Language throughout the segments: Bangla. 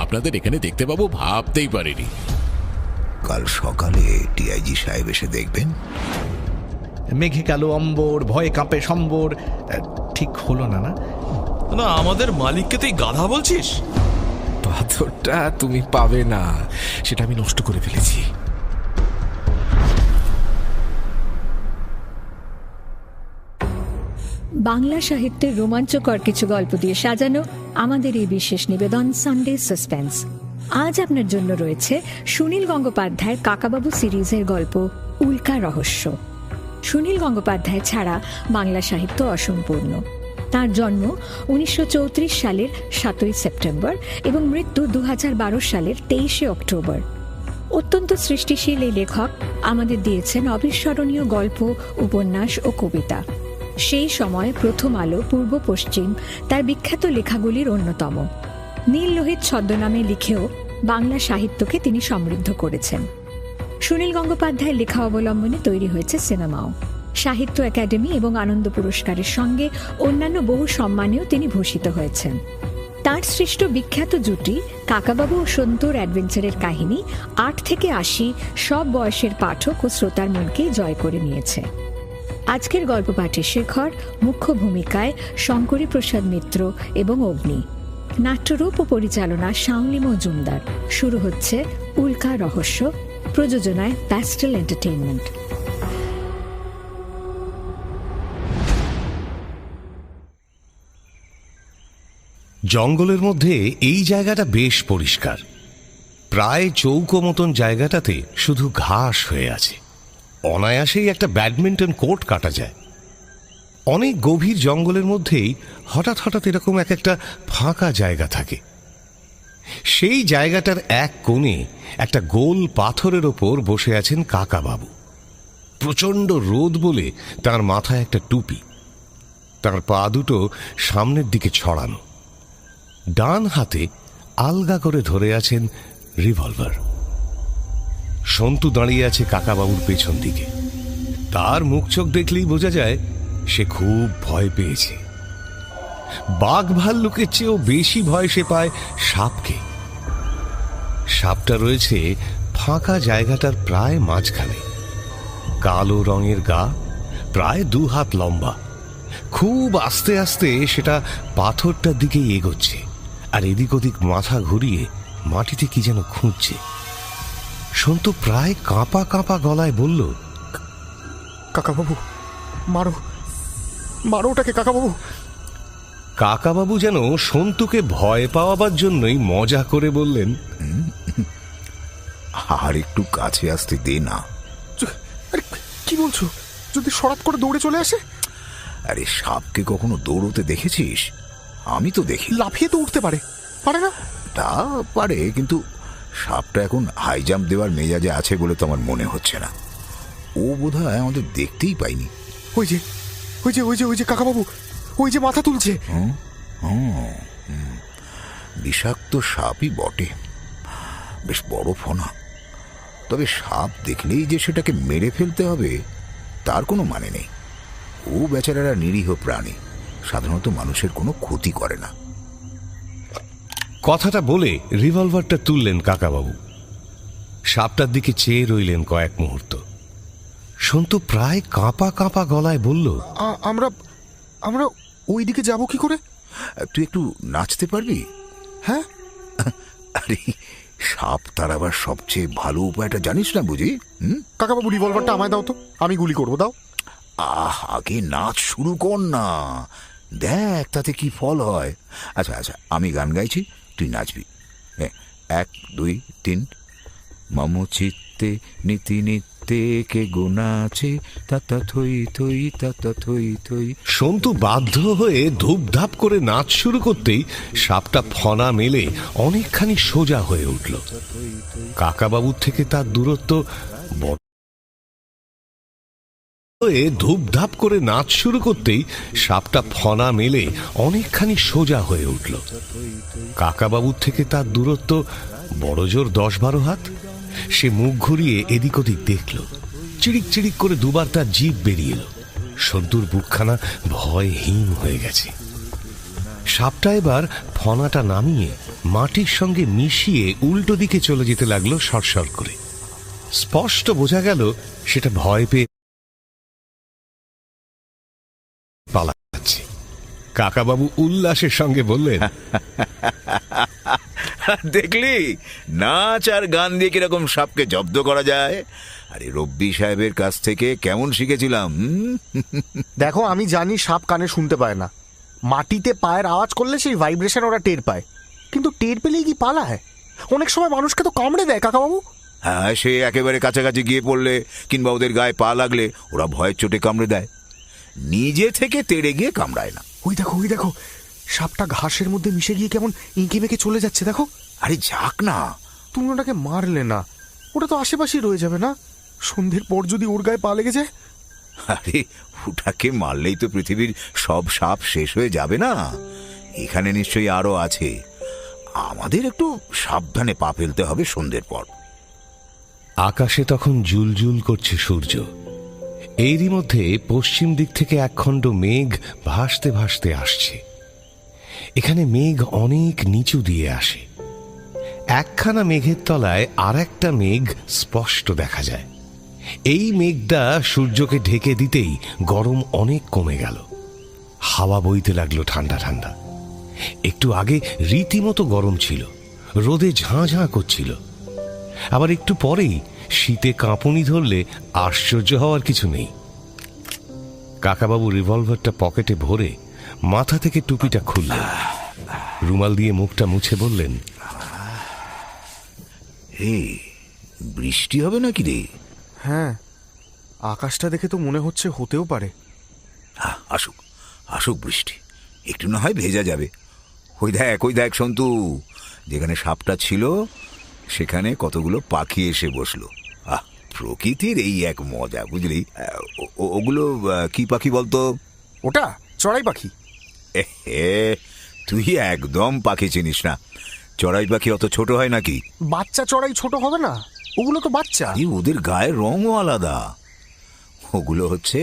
আপনাদের এখানে দেখতে পাবো ভাবতেই পারিনি। কাল সকালে ডিআইজি সাহেব এসে দেখবেন। মেঘে কালো অম্বর, ভয়ে কাঁপে সম্বর, ঠিক হলো না? না না, আমাদের মালিককে তুই গাধা বলছিস? পাথরটা তুমি পাবে না, সেটা আমি নষ্ট করে ফেলেছি। বাংলা সাহিত্যের রোমাঞ্চকর কিছু গল্প দিয়ে সাজানো আমাদের এই বিশেষ নিবেদন সানডে সাসপেন্স। আজ আপনার জন্য রয়েছে সুনীল গঙ্গোপাধ্যায়ের কাকাবাবু সিরিজের গল্প উল্কা রহস্য। সুনীল গঙ্গোপাধ্যায় ছাড়া বাংলা সাহিত্য অসম্পূর্ণ। তার জন্ম 1934 সালের 7 সেপ্টেম্বর এবং মৃত্যু 2012 সালের 23 অক্টোবর। অত্যন্ত সৃষ্টিশীল এই লেখক আমাদের দিয়েছেন অবিস্মরণীয় গল্প, উপন্যাস ও কবিতা। সেই সময় প্রথম আলো, পূর্ব পশ্চিম তার বিখ্যাত লেখাগুলির অন্যতম। নীল লোহিত ছদ্মনামে লিখেও বাংলা সাহিত্যকে তিনি সমৃদ্ধ করেছেন। সুনীল গঙ্গোপাধ্যায়ের লেখা অবলম্বনে তৈরি হয়েছে সিনেমাও। সাহিত্য একাডেমি এবং আনন্দ পুরস্কারের সঙ্গে অন্যান্য বহু সম্মানেও তিনি ভূষিত হয়েছেন। তার সৃষ্ট বিখ্যাত জুটি কাকাবাবু ও সন্তুর অ্যাডভেঞ্চারের কাহিনী 8 থেকে 80 সব বয়সের পাঠক ও শ্রোতার মনকে জয় করে নিয়েছে। আজকের গল্প পাঠে শেখর, মুখ্য ভূমিকায় শঙ্করী প্রসাদ মিত্র এবং অগ্নি, নাট্যরূপ ও পরিচালনা শাওলি মজুমদার। শুরু হচ্ছে উল্কা রহস্য, প্রযোজনায় প্যাস্টেল এন্টারটেইনমেন্ট। জঙ্গলের মধ্যে এই জায়গাটা বেশ পরিষ্কার। প্রায় চৌকো মতন জায়গাটাতে শুধু ঘাস হয়ে আছে। অনায়াসেই একটা ব্যাডমিন্টন কোর্ট কাটা যায়। অনেক গভীর জঙ্গলের মধ্যেই হঠাৎ হঠাৎ এরকম একটা ফাঁকা জায়গা থাকে। সেই জায়গাটার এক কোণে একটা গোল পাথরের ওপর বসে আছেন কাকাবাবু। প্রচণ্ড রোদ বলে তার মাথায় একটা টুপি, তার পা দুটো সামনের দিকে ছড়ানো। ডান হাতে আলগা করে ধরে আছেন রিভলভার। সন্তু দাঁড়িয়ে আছে কাকাবাবুর পেছন দিকে। তার মুখ চোখ দেখলেই বোঝা যায় সে খুব ভয় পেয়েছে। বাঘ ভাল্লুকের চেয়েও বেশি ভয় সে পায় সাপকে। সাপটা রয়েছে ফাঁকা জায়গাটার প্রায় মাঝখানে। কালো রঙের গা, প্রায় 2 হাত লম্বা। খুব আস্তে আস্তে সেটা পাথরটার দিকেই এগোচ্ছে, আর এদিক ওদিক মাথা ঘুরিয়ে মাটিতে কি যেন খুঁজছে। সন্তু প্রায় কাঁপা কাঁপা গলায় বলল, কাকাবাবু, মারো মারো ওটাকে কাকাবাবু। কাকাবাবু যেন সন্তুকে ভয় পাওয়াবার জন্যই মজা করে বললেন, আর একটু কাছে আসতে দে না। আরে কি বলছো? যদি সরাত করে দৌড়ে চলে আসে? আরে সাপকে কখনো দৌড়তে দেখেছিস? আমি তো দেখি। লাফিয়ে তো উঠতে পারে, পারে না? তা পারে, কিন্তু সাপটা এখন হাই জাম্প দেওয়ার মেজাজে আছে বলে তো আমার মনে হচ্ছে না। ও বোধহয় আমাদের দেখতেই পাইনি। ওই যে ওই যে ওই যে ওই যে কাকাবাবু, ওই যে মাথা তুলছে। বিষাক্ত সাপই বটে, বেশ বড় ফনা। তবে সাপ দেখলেই যে সেটাকে মেরে ফেলতে হবে তার কোনো মানে নেই। ও বেচারারা নিরীহ প্রাণী, সাধারণত মানুষের কোনো ক্ষতি করে না। কথাটা বলে রিভলভারটা তুললেন কাকাবাবু। সাপটার দিকে চেয়ে রইলেন কয়েক মুহূর্ত। সন্তু প্রায় কাঁপা কাঁপা গলায় বলল, আমরা আমরা ওই দিকে যাব কি করে? তুই একটু নাচতে পারবি? হ্যাঁ। আরে সাপ তাড়াবার সবচেয়ে ভালো উপায়টা জানিস না বুঝি? কাকাবাবু, রিভলভারটা আমায় দাও তো, আমি গুলি করবো। দাও। আগে নাচ শুরু কর না, দেখ তাতে কি ফল হয়। আচ্ছা আচ্ছা, আমি গান গাইছি, তুই নাচবি। 1 2 3। মম চিত্তে নীতি নিত্যে কে গুণা আছে, তাতা থই থই তাতা থই থই। সন্তু বাধ্য হয়ে ধূপধাপ করে নাচ শুরু করতেই সাপটা ফনা মেলে অনেকখানি সোজা হয়ে উঠল। কাকাবাবুর থেকে তার দূরত্ব বড়। ধূপধাপ করে নাচ শুরু করতেই সাপটা ফনা মেলে অনেকখানি সোজা হয়ে উঠল। কাকাবাবুর থেকে তার দূরত্ব বড় জোর 10-12 হাত। সে মুখ ঘুরিয়ে এদিক ওদিক দেখল। চিড়িক চিড়িক করে দুবার তার জিভ বেরিয়ে এলো। সন্তুর বুকখানা ভয় হিম হয়ে গেছে। সাপটা এবার ফনাটা নামিয়ে মাটির সঙ্গে মিশিয়ে উল্টো দিকে চলে যেতে লাগলো সরসর করে। স্পষ্ট বোঝা গেল সেটা ভয় পেয়ে পালাচ্ছে। কাকাবাবু উল্লাসের সঙ্গে বললেন, দেখলি নাচ আর গান দিয়ে কিরকম সাপকে জব্দ করা যায়। আরে রব্বি সাহেবের কাছ থেকে কেমন শিখেছিলাম। দেখো, আমি জানি সাপ কানে শুনতে পায় না, মাটিতে পায়ের আওয়াজ করলে সেই ভাইব্রেশন ওরা টের পায়, কিন্তু টের পেলেই কি পালায়? অনেক সময় মানুষকে তো কামড়ে দেয় কাকাবাবু। হ্যাঁ, সে একেবারে কাছাকাছি গিয়ে পড়লে কিংবা ওদের গায়ে পা লাগলে ওরা ভয়ের চোটে কামড়ে দেয়, নিজে থেকে তেড়ে গিয়ে কামড়ায় না। ওই দেখো, সাপটা ঘাসের মধ্যে মিশে গিয়ে কেমন ইঁকে মেকে চলে যাচ্ছে, দেখো। আরে যাক না, তুমি ওটাকে মারলে না, ওটা তো আশেপাশেই রয়ে যাবে না? সন্ধ্যের পর যদি ওর গায়ে পা লেগে যায়? আরে ওটাকে মারলেই তো পৃথিবীর সব সাপ শেষ হয়ে যাবে না। এখানে নিশ্চয়ই আরো আছে, আমাদের একটু সাবধানে পা ফেলতে হবে সন্ধ্যের পর। আকাশে তখন জুলজুল করছে সূর্য। এরই মধ্যে পশ্চিম দিক থেকে একখণ্ড মেঘ ভাসতে ভাসতে আসছে। এখানে মেঘ অনেক নিচু দিয়ে আসে। একখানা মেঘের তলায় আর একটা মেঘ স্পষ্ট দেখা যায়। এই মেঘটা সূর্যকে ঢেকে দিতেই গরম অনেক কমে গেল। হাওয়া বইতে লাগলো ঠান্ডা ঠান্ডা। একটু আগে রীতিমতো গরম ছিল, রোদে ঝাঁ ঝাঁ করছিল। আবার একটু পরেই শীতে কাঁপুনি ধরলে আশ্চর্য হওয়ার কিছু নেই। কাকাবাবু রিভলভারটা পকেটে ভরে মাথা থেকে টুপিটা খুললেন, রুমাল দিয়ে মুখটা মুছে বললেন, হে, বৃষ্টি হবে নাকি রে? হ্যাঁ, আকাশটা দেখে তো মনে হচ্ছে হতেও পারে। আসুক আসুক বৃষ্টি, একটু না হয় ভেজা যাবে। ওই দেখ সন্তু, যেখানে সাপটা ছিল সেখানে কতগুলো পাখি এসে বসলো। প্রকৃতির এই এক মজা, বুঝলি? ওগুলো কি পাখি বলতো? ওটা চড়াই পাখি। তুই একদম পাখি চিনিস না। চড়াই পাখি অত ছোট হয় নাকি? বাচ্চা চড়াই ছোট হবে না? ওগুলো তো বাচ্চা। ওদের গায়ের রঙও আলাদা। ওগুলো হচ্ছে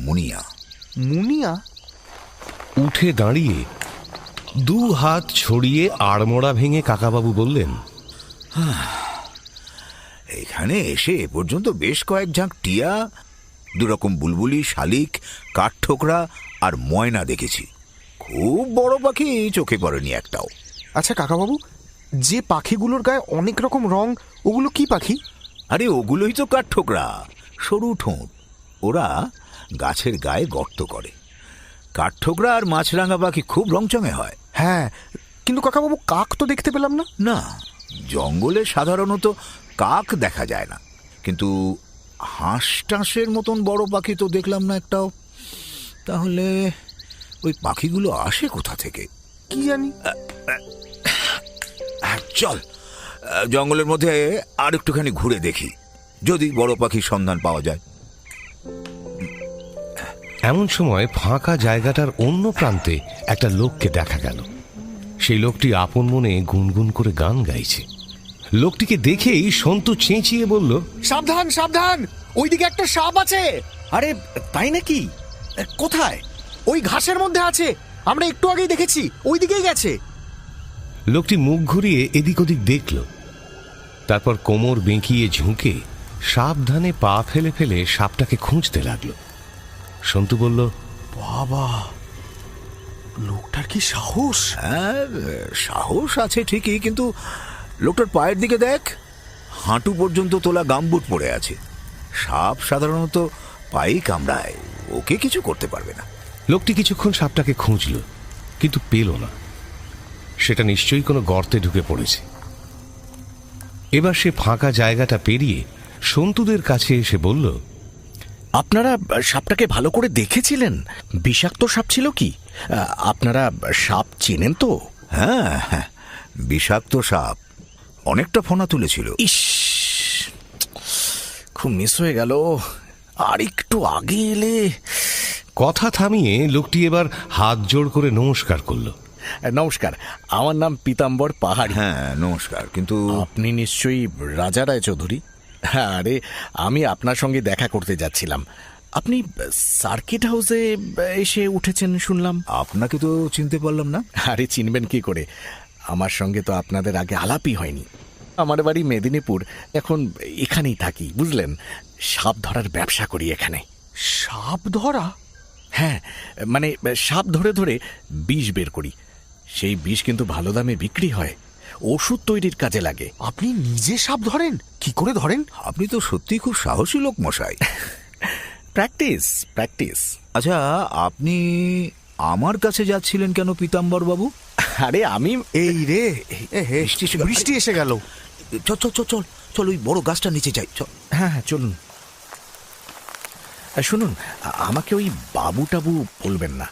মুনিয়া। মুনিয়া? উঠে দাঁড়িয়ে দু হাত ছড়িয়ে আড়মোড়া ভেঙে কাকাবাবু বললেন, এখানে এসে এ পর্যন্ত বেশ কয়েক ঝাঁক টিয়া, দুরকম বুলবুলি, শালিক, কাঠঠোকরা আর ময়না দেখেছি। খুব বড় পাখি চোখে পড়েনি একটাও। আচ্ছা কাকাবাবু, যে পাখিগুলোর গায়ে অনেক রকম রং, ওগুলো কি পাখি? আরে ওগুলোই তো কাঠঠোকরা, সরু ঠোঁট। ওরা গাছের গায়ে গর্ত করে। কাঠঠোকরা আর মাছরাঙা পাখি খুব রংচঙে হয়। হ্যাঁ, কিন্তু কাকাবাবু কাক তো দেখতে পেলাম না। না, জঙ্গলে সাধারণত কাক দেখা যায় না, কিন্তু হাঁস টাঁসের মতন বড় পাখি তো দেখলাম না একটাও। তাহলে ওই পাখিগুলো আসে কোথা থেকে? কি জানি। চল, জঙ্গলের মধ্যে আর একটুখানি ঘুরে দেখি, যদি বড় পাখির সন্ধান পাওয়া যায়। এমন সময় ফাঁকা জায়গাটার অন্য প্রান্তে একটা লোককে দেখা গেল। সেই লোকটি আপন মনে গুনগুন করে গান গাইছে। লোকটিকে দেখেই সন্তু চেঁচিয়ে বলল, সাবধান সাবধান, ওইদিকে একটা সাপ আছে। আরে তাই নাকি? কোথায়? ওই ঘাসের মধ্যে আছে, আমরা একটু আগেই দেখেছি, ওইদিকেই গেছে। লোকটি মুখ ঘুরিয়ে এদিক ওদিক দেখল, তারপর কোমর বেঁকিয়ে ঝুঁকে সাবধানে পা ফেলে ফেলে সাপটাকে খুঁজতে লাগলো। সন্তু বলল, বাবা, লোকটার কি সাহস! হ্যাঁ, সাহস আছে ঠিকই, কিন্তু লোকটার পায়ের দিকে দেখ, হাঁটু পর্যন্ত তোলা গামবুট পড়ে আছে। সাপ সাধারণত পায়ে কামড়ায়, ওকে কিছু করতে পারবে না। লোকটি কিছুক্ষণ সাপটাকে খুঁজল, কিন্তু পেল না। সেটা নিশ্চয়ই কোনো গর্তে ঢুকে পড়েছে। এবার সে ফাঁকা জায়গাটা পেরিয়ে সন্তুদের কাছে এসে বলল, আপনারা সাপটাকে ভালো করে দেখেছিলেন? বিষাক্ত সাপ ছিল কি? আপনারা সাপ চেনেন তো? হ্যাঁ, বিষাক্ত সাপ, অনেকটা ফোনা তুলেছিল। ইস, খুব মিস হয়ে গেল, আর একটু আগে এলে। কথা থামিয়ে লোকটি এবার হাত জোড় করে নমস্কার করল। নমস্কার, আমার নাম পীতাম্বর পাহাড়ি। হ্যাঁ, নমস্কার। কিন্তু আপনি নিশ্চয়ই রাজা রায়চৌধুরী? আরে, আমি আপনার সঙ্গে দেখা করতে যাচ্ছিলাম। আপনি সার্কিট হাউসে এসে উঠেছেন শুনলাম। আপনাকে তো চিনতে পারলাম না। আরে চিনবেন কি করে, আমার সঙ্গে তো আপনাদের আগে আলাপই হয়নি। আমার বাড়ি মেদিনীপুর, এখন এখানেই থাকি বুঝলেন। সাপ ধরার ব্যবসা করি এখানে। সাপ ধরা? হ্যাঁ, মানে সাপ ধরে ধরে বিষ বের করি। সেই বিষ কিন্তু ভালো দামে বিক্রি হয়, ওষুধ তৈরির কাজে লাগে। আপনি নিজে সাপ ধরেন? কি করে ধরেন? আপনি তো সত্যিই খুব সাহসী লোক মশাই। Practice practice. আচ্ছা, আপনি আমার কাছে যাচ্ছিলেন কেন পীতাম্বর বাবু? আরে আমি এই রে, বৃষ্টি এসে গেল। বৃষ্টি এসে গেল। চল চল চল চল চল, ওই বড় গাছটা নিচে যাই। চল। হ্যাঁ হ্যাঁ চলুন। শুনুন, আমাকে ওই বাবু টাবু বলবেন না।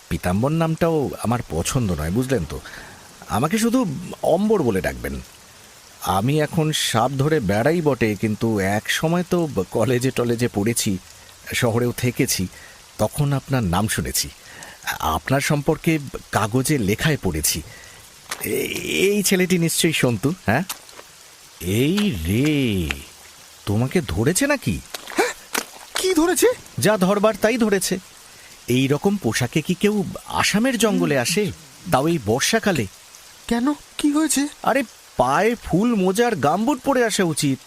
পীতাম্বর নামটাও আমার পছন্দ নয় বুঝলেন তো। আমাকে শুধু অম্বর বলে ডাকবেন। আমি এখন সাপ ধরে বেড়াই বটে, কিন্তু এক সময় তো কলেজে টলেজে পড়েছি, শহরেও থেকেছি, তখন আপনার নাম শুনেছি, আপনার সম্পর্কে কাগজে লেখায় পড়েছি। এই ছেলেটি নিশ্চয়ই সন্তু। হ্যাঁ, এই রে, তোমাকে ধরেছে নাকি? কি ধরেছে? যা ধরবার তাই ধরেছে। এই রকম পোশাকে কি কেউ আসামের জঙ্গলে আসে, তাও এই বর্ষাকালে? কেন, কি হয়েছে? আরে পায়ে ফুল মোজার গামবুট পরে আসা উচিত।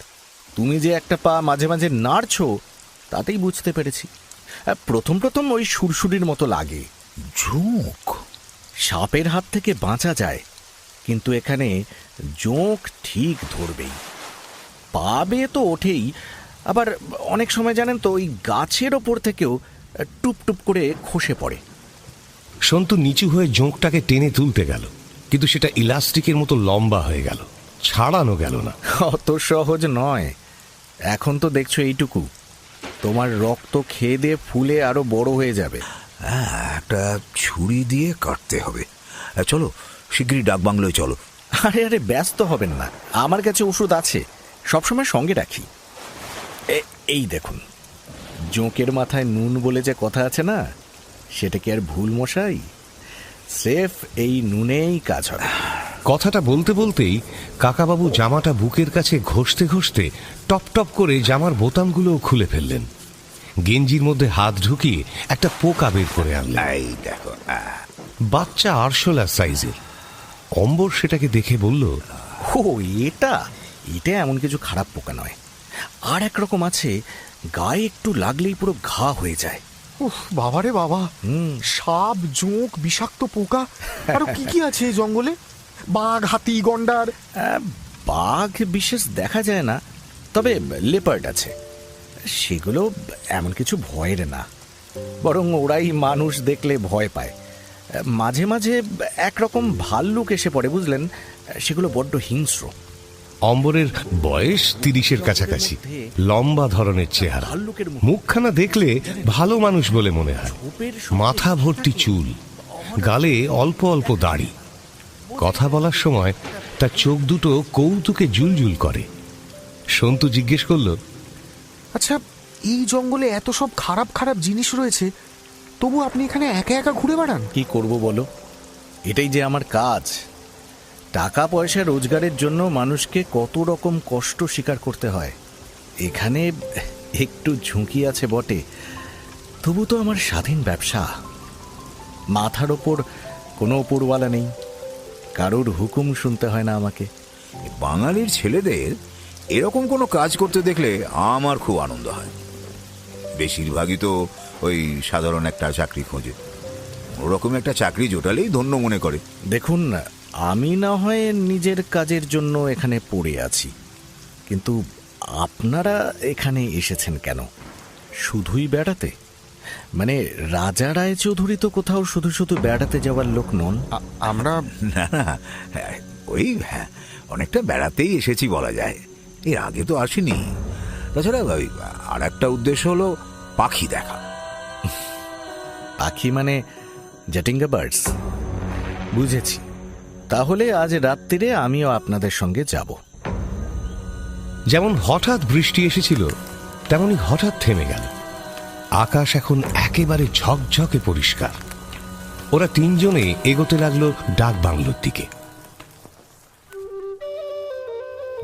তুমি যে একটা পা মাঝে মাঝে নাড়ছো, তাতেই বুঝতে পেরেছি। প্রথম প্রথম ওই সুরসুরির মতো লাগে। ঝোঁক? সাপের হাত থেকে বাঁচা যায়, কিন্তু এখানে জোঁক ঠিক ধরবেই। পা বেয়ে তো ওঠেই, আবার অনেক সময় জানেন তো ওই গাছের ওপর থেকেও টুপ টুপ করে খসে পড়ে। সন্তু নিচু হয়ে জোঁকটাকে টেনে তুলতে গেল, কিন্তু সেটা ইলাস্টিকের মতো লম্বা হয়ে গেল, ছাড়ানো গেল না। অত সহজ নয়। এখন তো দেখছো এইটুকু, তোমার রক্ত খেয়ে দিয়ে ফুলে আরো বড় হয়ে যাবে। হ্যাঁ, একটা ছুরি দিয়ে কাটতে হবে। চলো শিগগিরই ডাক বাংলোয় চলো। আরে আরে ব্যস্ত হবেন না, আমার কাছে ওষুধ আছে, সবসময় সঙ্গে রাখি। এই দেখুন, জোঁকের মাথায় নুন বলে যে কথা আছে না, সেটা কি আর ভুল মশাই? স্রেফ এই নুনেই কাজ হবে। কথাটা বলতে বলতেই কাকাবাবু জামাটা বুকের কাছে ঘষতে ঘষতে টপ টপ করে জামার বোতামগুলোও খুলে ফেললেন। গেঞ্জির মধ্যে হাত ঢুকিয়ে একটা পোকা বের করে আনলেন। এই দেখো। বাচ্চা আরশোলা সাইজের। অম্বর সেটাকে দেখে বলল, ও, এটা এমন কিছু খারাপ পোকা নয়। আর একরকম আছে, গায়ে একটু লাগলেই পুরো ঘা হয়ে যায়। উফ, বাবারে বাবা! সাপ, জোঁক, বিষাক্ত পোকা, আরো কি কি আছে এই জঙ্গলে? বাঘ, হাতি, গন্ডার? বাঘ বিশেষ দেখা যায় না, তবে লেপার্ড আছে। সেগুলো এমন কিছু ভয়ের না, বরং ওরাই মানুষ দেখলে ভয় পায়। মাঝে মাঝে একরকম ভাল্লুক এসে পড়ে বুঝলেন, সেগুলো বড্ড হিংস্র। অম্বরের বয়স 30-এর কাছাকাছি, লম্বা ধরনের চেহারা। মুখখানা দেখলে ভালো মানুষ বলে মনে হয়। মাথা ভর্তি চুল, গালে অল্প অল্প দাড়ি। কথা বলার সময় তার চোখ দুটো কৌতুকে জুলজুল করে। সন্তু জিজ্ঞেস করল, আচ্ছা, এই জঙ্গলে এত সব খারাপ খারাপ জিনিস রয়েছে, তবু আপনি এখানে একা একা ঘুরে বেড়ান? কি করব বলো, এটাই যে আমার কাজ। টাকা পয়সা রোজগারের জন্য মানুষকে কত রকম কষ্ট স্বীকার করতে হয়। এখানে একটু ঝুঁকি আছে বটে, তবু তো আমার স্বাধীন ব্যবসা। মাথার ওপর কোনো উপরওয়ালা নেই, কারোর হুকুম শুনতে হয় না আমাকে। বাঙালির ছেলেদের এরকম কোনো কাজ করতে দেখলে আমার খুব আনন্দ হয়। বেশিরভাগই তো ওই সাধারণ একটা চাকরি খোঁজে, ওরকম একটা চাকরি জোটালেই ধন্য মনে করে। দেখুন, আমি না হয় নিজের কাজের জন্য এখানে পড়ে আছি, কিন্তু আপনারা এখানে এসেছেন কেন? শুধুই বেড়াতে? মানে রাজা রায়চৌধুরী তো কোথাও শুধু শুধু বেড়াতে যাওয়ার লোক নন। আমরা না না, ওই অনেকটা বেড়াতেই এসেছি বলা যায়। এর আগে তো আসিনি। তাছাড়া ওই আর একটা উদ্দেশ্য হলো পাখি দেখা। পাখি মানে জাটিঙ্গা বার্ডস? বুঝেছি, তাহলে আজ রাত্রিরে আমিও আপনাদের সঙ্গে যাব। যেমন হঠাৎ বৃষ্টি এসেছিল, তেমনি হঠাৎ থেমে গেল। আকাশ এখন একেবারে ঝকঝকে পরিষ্কার। ওরা তিনজনে এগোতে লাগলো ডাক বাংলোর দিকে।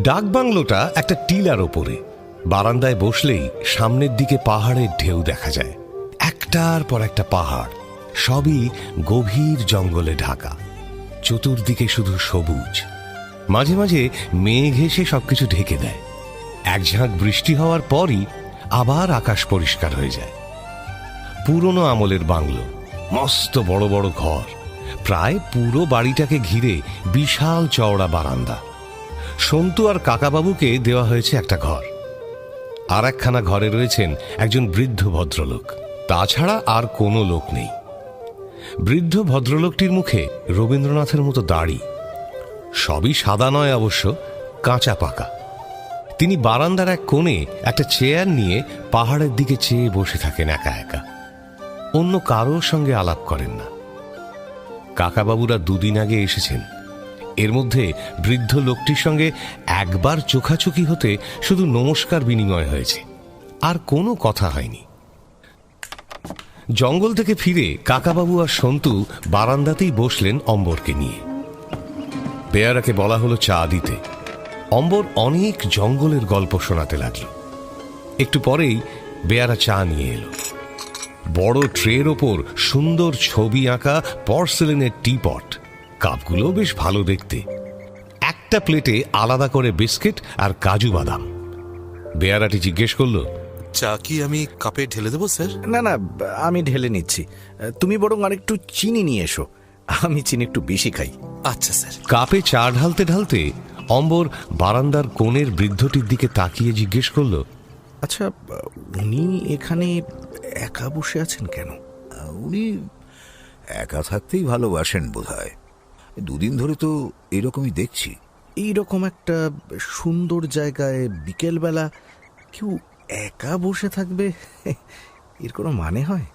ডাক বাংলোটা একটা টিলার ওপরে, বারান্দায় বসলেই সামনের দিকে পাহাড়ের ঢেউ দেখা যায়, একটার পর একটা পাহাড়, সবই গভীর জঙ্গলে ঢাকা। চতুর্দিকে শুধু সবুজ, মাঝে মাঝে মেঘ এসে সবকিছু ঢেকে দেয়। এক ঝাঁক বৃষ্টি হওয়ার পরই আবার আকাশ পরিষ্কার হয়ে যায়। পুরনো আমলের বাংলো, মস্ত বড় বড় ঘর, প্রায় পুরো বাড়িটাকে ঘিরে বিশাল চওড়া বারান্দা। সন্তু আর কাকাবাবুকে দেওয়া হয়েছে একটা ঘর, আর একখানা ঘরে রয়েছেন একজন বৃদ্ধ ভদ্রলোক। তাছাড়া আর কোনো লোক নেই। বৃদ্ধ ভদ্রলোকটির মুখে রবীন্দ্রনাথের মতো দাড়ি, সবই সাদা নয় অবশ্য, কাঁচা পাকা। তিনি বারান্দার এক কোণে একটা চেয়ার নিয়ে পাহাড়ের দিকে চেয়ে বসে থাকেন একা একা, অন্য কারোর সঙ্গে আলাপ করেন না। কাকাবাবুরা দুদিন আগে এসেছেন, এর মধ্যে বৃদ্ধ লোকটির সঙ্গে একবার চোখাচোখি হতে শুধু নমস্কার বিনিময় হয়েছে, আর কোনো কথা হয়নি। জঙ্গল থেকে ফিরে কাকাবাবু আর সন্তু বারান্দাতেই বসলেন অম্বরকে নিয়ে। বেয়ারাকে বলা হলো চা দিতে। অম্বর অনেক জঙ্গলের গল্প শোনাতে লাগল। একটু পরেই বেয়ারা চা নিয়ে এলো। বড় ট্রের ওপর সুন্দর ছবি আঁকা পর্সেলেনের টিপট, কাপগুলো বেশ ভালো দেখতে। একটা প্লেটে আলাদা করে বিস্কিট আর কাজু বাদাম। বেয়ারাটি জিজ্ঞেস করলো, চা কি আমি কাপে ঢেলে দেবো স্যার? না না, আমি ঢেলে নিচ্ছি। তুমি বরং আর একটু চিনি নিয়ে এসো, আমি চিনি একটু বেশি খাই। আচ্ছা স্যার। কাপে চা ঢালতে ঢালতে অম্বর বারান্দার কোণের বৃদ্ধটির দিকে তাকিয়ে জিজ্ঞেস করলো, আচ্ছা, উনি এখানে একা বসে আছেন কেন? উনি একা থাকতেই ভালোবাসেন বোধহয়। দুদিন ধরে তো এরকমই দেখছি। এইরকম একটা সুন্দর জায়গায় বিকেলবেলা কেউ একা বসে থাকবে, এর কোনো মানে হয়?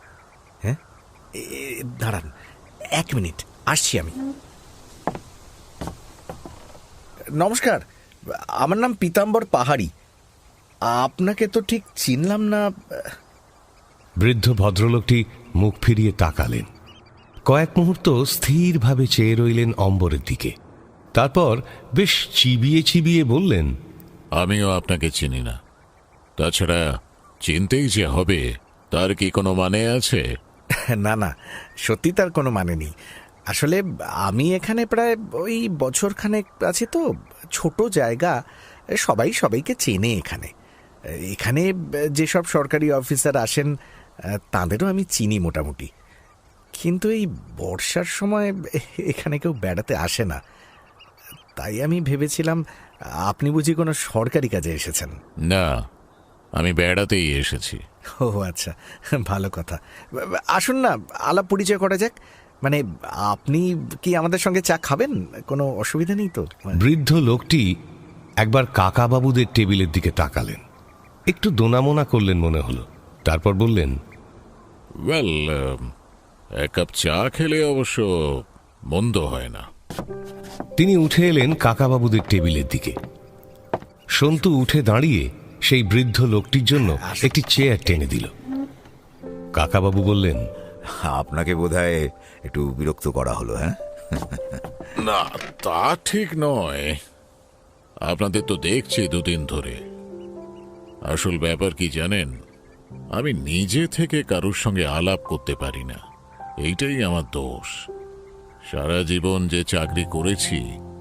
হ্যাঁ, দাঁড়ান 1 মিনিট, আসছি আমি। নমস্কার, আমার নাম পীতাম্বর পাহাড়ি। আপনাকে তো ঠিক চিনলাম না। বৃদ্ধ ভদ্রলোকটি মুখ ফিরিয়ে তাকালেন। কয়েক মুহূর্ত স্থিরভাবে চেয়ে রইলেন অম্বরের দিকে। তারপর বেশ চিবিয়ে চিবিয়ে বললেন, আমিও আপনাকে চিনি না। তাছাড়া চিনতেই যে হবে তার কি কোনো মানে আছে? না না, সত্যি তার কোনো মানে নেই। আসলে আমি এখানে প্রায় ওই বছরখানেক আছি তো, ছোট জায়গা, সবাই সবাইকে চেনে এখানে। এখানে যেসব সরকারি অফিসার আসেন তাঁদেরও আমি চিনি মোটামুটি। কিন্তু এই বর্ষার সময় এখানে কেউ বেড়াতে আসে না, তাই আমি ভেবেছিলাম আপনি বুঝি কোনো সরকারি কাজে এসেছেন। না, আমি বেড়াতেই এসেছি। ও আচ্ছা, ভালো কথা। আসুন না, আলাপ পরিচয় করা যাক। মানে আপনি কি আমাদের সঙ্গে চা খাবেন? কোনো অসুবিধা নেই তো? বৃদ্ধ লোকটি একবার কাকাবাবুদের টেবিলের দিকে তাকালেন, একটু দোনামোনা করলেন মনে হলো। তারপর বললেন, ওয়েল, এক কাপ চা খেলে অবশ্য মন্দ হয় না। তিনি উঠে এলেন কাকাবাবুদের টেবিলের দিকে। সন্তু উঠে দাঁড়িয়ে সেই বৃদ্ধ লোকটির জন্য একটি চেয়ার টেনে দিল। কাকাবাবু বললেন, আপনাকে বোধহয় একটু বিরক্ত করা হলো। হ্যাঁ, না, তা ঠিক নয়। আপনাদের তো দেখছি দুদিন ধরে। আসল ব্যাপার কি জানেন, আমি নিজে থেকে কারোর সঙ্গে আলাপ করতে পারি না, এইটাই আমার দোষ। সারা জীবন যে চাকরি করেছি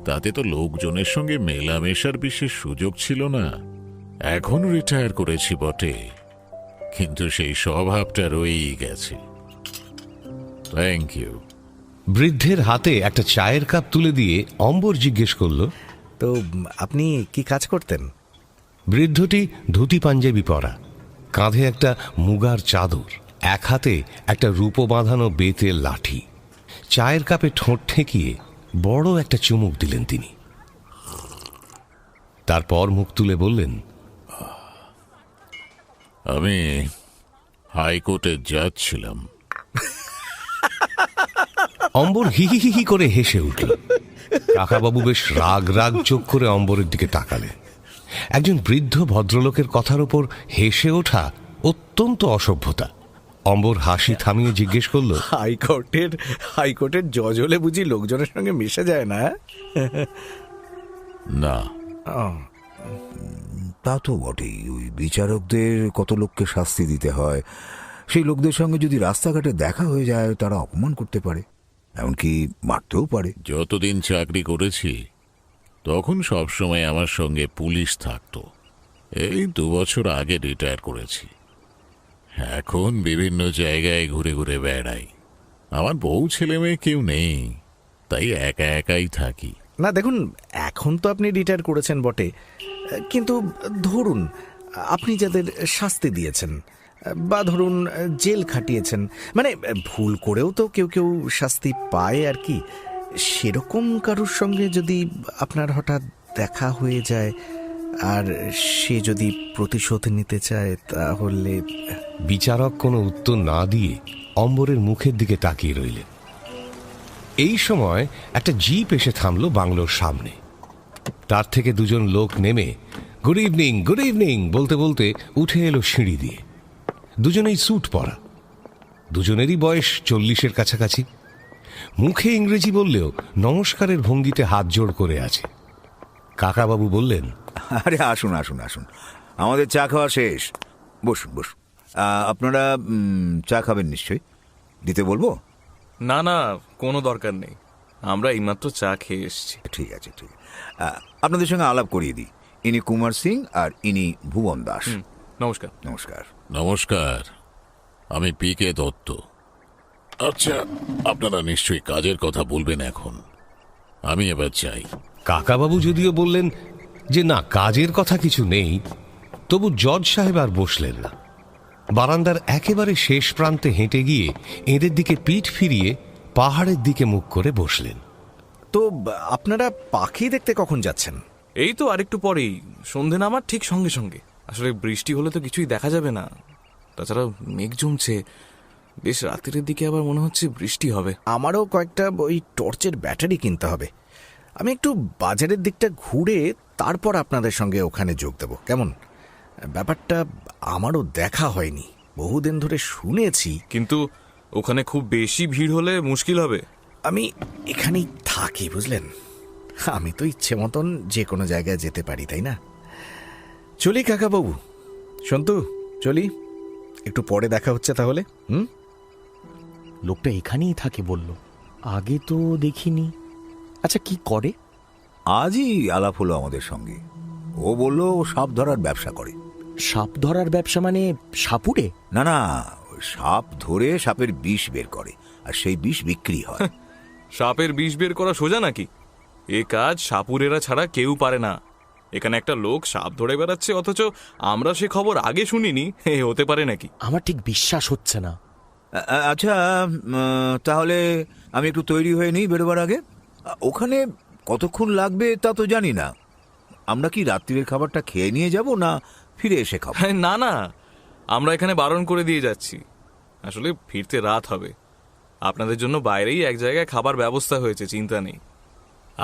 তাতে তো লোকজনের সঙ্গে মেলামেশার বিশেষ সুযোগ ছিল না। এখন রিটায়ার করেছি বটে, কিন্তু সেই স্বভাবটা রয়েই গেছে। Thank you. বৃদ্ধের হাতে একটা চায়ের কাপ তুলে দিয়ে অম্বর জিজ্ঞেস করল, তো আপনি কি কাজ করতেন? বৃদ্ধটি ধুতি পাঞ্জাবি পরা, কাঁধে একটা মুগার চাদর, এক হাতে একটা রূপো বাঁধানো বেতের লাঠি। চায়ের কাপে ঠোঁট ঠেকিয়ে বড় একটা চুমুক দিলেন তিনি। তারপর মুখ তুলে বললেন, আমি হাইকোর্টে জাজ ছিলাম। অম্বর হিহি হিহি করে হেসে উঠল। কাকাবাবু বেশ রাগ রাগ চোখ করে অম্বরের দিকে তাকালেন। একজন বৃদ্ধ ভদ্রলোকের কথার উপর হেসে ওঠা অত্যন্ত অসভ্যতা। অম্বর হাসি থামিয়ে জিজ্ঞেস করল, হাইকোর্টের জজ হলে বুঝি লোকজনের সঙ্গে মিশে যায় না? না। তা তো বটেই, ওই বিচারকদের কত লোককে শাস্তি দিতে হয়, সেই লোকদের সঙ্গে যদি রাস্তাঘাটে দেখা হয়ে যায় তারা অপমান করতে পারে, এমনকি মারতেও পারে। যতদিন চাকরি করেছি তখন সবসময় আমার সঙ্গে পুলিশ থাকতো। এই 2 বছর আগে রিটায়ার করেছি। এখন বিভিন্ন জায়গায় ঘুরে ঘুরে বেড়াই। আমার বউ ছেলে মেয়ে কেউ নেই, তাই একা একাই থাকি। না দেখুন, এখন তো আপনি রিটায়ার করেছেন বটে, কিন্তু ধরুন আপনি যাদের শাস্তি দিয়েছেন বা ধরুন জেল খাটিয়েছেন, মানে ভুল করেও তো কেউ কেউ শাস্তি পায় আর কি, সেরকম কারুর সঙ্গে যদি আপনার হঠাৎ দেখা হয়ে যায় আর সে যদি প্রতিশোধ নিতে চায় তাহলে। বিচারক কোনো উত্তর না দিয়ে অম্বরের মুখের দিকে তাকিয়ে রইলেন। এই সময় একটা জিপ এসে থামলো বাংলোর সামনে। তার থেকে 2 জন লোক নেমে গুড ইভিনিং গুড ইভিনিং বলতে বলতে উঠে এলো সিঁড়ি দিয়ে। দুজনেই স্যুট পরা, দুজনেরই বয়স 40-এর কাছাকাছি। মুখে ইংরেজি বললেও নমস্কারের ভঙ্গিতে হাত জোড় করে আছে। কাকাবাবু বললেন, আরে আসুন আসুন আসুন, আমাদের চা খাওয়া শেষ, বসুন বসুন। আপনারা চা খাবেন নিশ্চয়ই, দিতে বলবো? না না, কোনো দরকার নেই, আমরা এইমাত্র চা খেয়ে এসেছি। ঠিক আছে ঠিক আছে, আপনাদের সঙ্গে আলাপ করিয়ে দিই। ইনি কুমার সিং আর ইনি ভুবন দাস। নমস্কার। নমস্কার। নমস্কার, আমি পি.কে. দত্ত। আচ্ছা, আপনারা নিশ্চয়ই কাজের কথা বলবেন এখন, আমি এবার চাই। কাকাবাবু যদিও বললেন যে না, কাজের কথা কিছু নেই, তবু জজ সাহেব আর বসলেন না। বারান্দার একেবারে শেষ প্রান্তে হেঁটে গিয়ে এদের দিকে পিঠ ফিরিয়ে পাহাড়ের দিকে মুখ করে বসলেন। তো আপনারা পাখি দেখতে কখন যাচ্ছেন? এই তো আরেকটু পরেই, সন্ধে নামার ঠিক সঙ্গে সঙ্গে। আসলে বৃষ্টি হলে তো কিছুই দেখা যাবে না, তাছাড়া মেঘ জমছে, বেশ রাতের দিকে আবার মনে হচ্ছে বৃষ্টি হবে। আমারও কয়েকটা ওই টর্চের ব্যাটারি কিনতে হবে। আমি একটু বাজারের দিকটা ঘুরে তারপর আপনাদের সঙ্গে ওখানে যোগ দেব, কেমন? ব্যাপারটা আমারও দেখা হয়নি, বহুদিন ধরে শুনেছি। কিন্তু ওখানে খুব বেশি ভিড় হলে মুশকিল হবে। আমি এখানেই থাকি, বুঝলেন, আমি তো ইচ্ছে মতন যে কোনো জায়গায় যেতে পারি, তাই না? চলি কাকাবাবু, সন্তু চলি, একটু পরে দেখা হচ্ছে তাহলে। লোকটা এখানেই থাকে বলল, আগে তো দেখিনি। আচ্ছা, কি করে? আজই আলাপ হলো আমাদের সঙ্গে। ও বললো ও সাপ ধরার ব্যবসা করে। সাপ ধরার ব্যবসা মানে সাপুড়ে? না না, সাপ ধরে সাপের বিষ বের করে আর সেই বিষ বিক্রি হয়। সাপের বিষ বের করা সোজা নাকি? এ কাজ সাপুরেরা ছাড়া কেউ পারে না। এখানে একটা লোক সাপ ধরে বেড়াচ্ছে, অথচ আমরা সে খবর আগে শুনিনি। হতে পারে নাকি? আমার ঠিক বিশ্বাস হচ্ছে না। আচ্ছা, তাহলে আমি একটু তৈরি হয়ে নিই বেরোবার আগে। ওখানে কতক্ষণ লাগবে তা তো জানি না। আমরা কি রাত্রির খাবারটা খেয়ে নিয়ে যাব না ফিরে এসে খাবো? না না, আমরা এখানে বারণ করে দিয়ে যাচ্ছি। আসলে ফিরতে রাত হবে, আপনাদের জন্য বাইরেই এক জায়গায় খাবার ব্যবস্থা হয়েছে, চিন্তা নেই।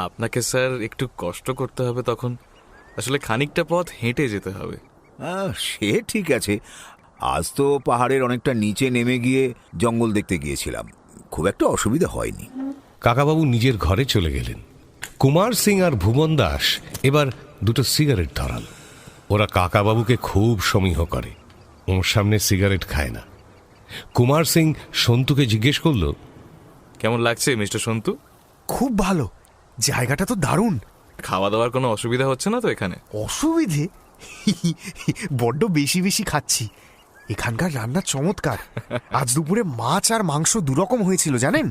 আপনাকে স্যার একটু কষ্ট করতে হবে তখন, আসলে খানিকটা পথ হেঁটে যেতে হবে। সে ঠিক আছে, আজ তো পাহাড়ের অনেকটা নিচে নেমে গিয়ে জঙ্গল দেখতে গিয়েছিলাম, খুব একটা অসুবিধা হয়নি। কাকাবাবু নিজের ঘরে চলে গেলেন। কুমার সিং আর ভুবন দাস এবার 2টো সিগারেট ধরাল। ওরা কাকাবাবুকে খুব সমীহ করে, ওর সামনে সিগারেট খায় না। কুমার সিং সন্তুকে জিজ্ঞেস করল, কেমন লাগছে মিস্টার সন্তু? খুব ভালো, জায়গাটা তো দারুণ। খাওয়া দাওয়ার কোনো অসুবিধা হচ্ছে না তো এখানে? অসুবিধে? বড্ড বেশি বেশি খাচ্ছি। এখানকার রান্না চমৎকার। আজ দুপুরে মাছ আর মাংস 2 রকম হয়েছিল, জানেন?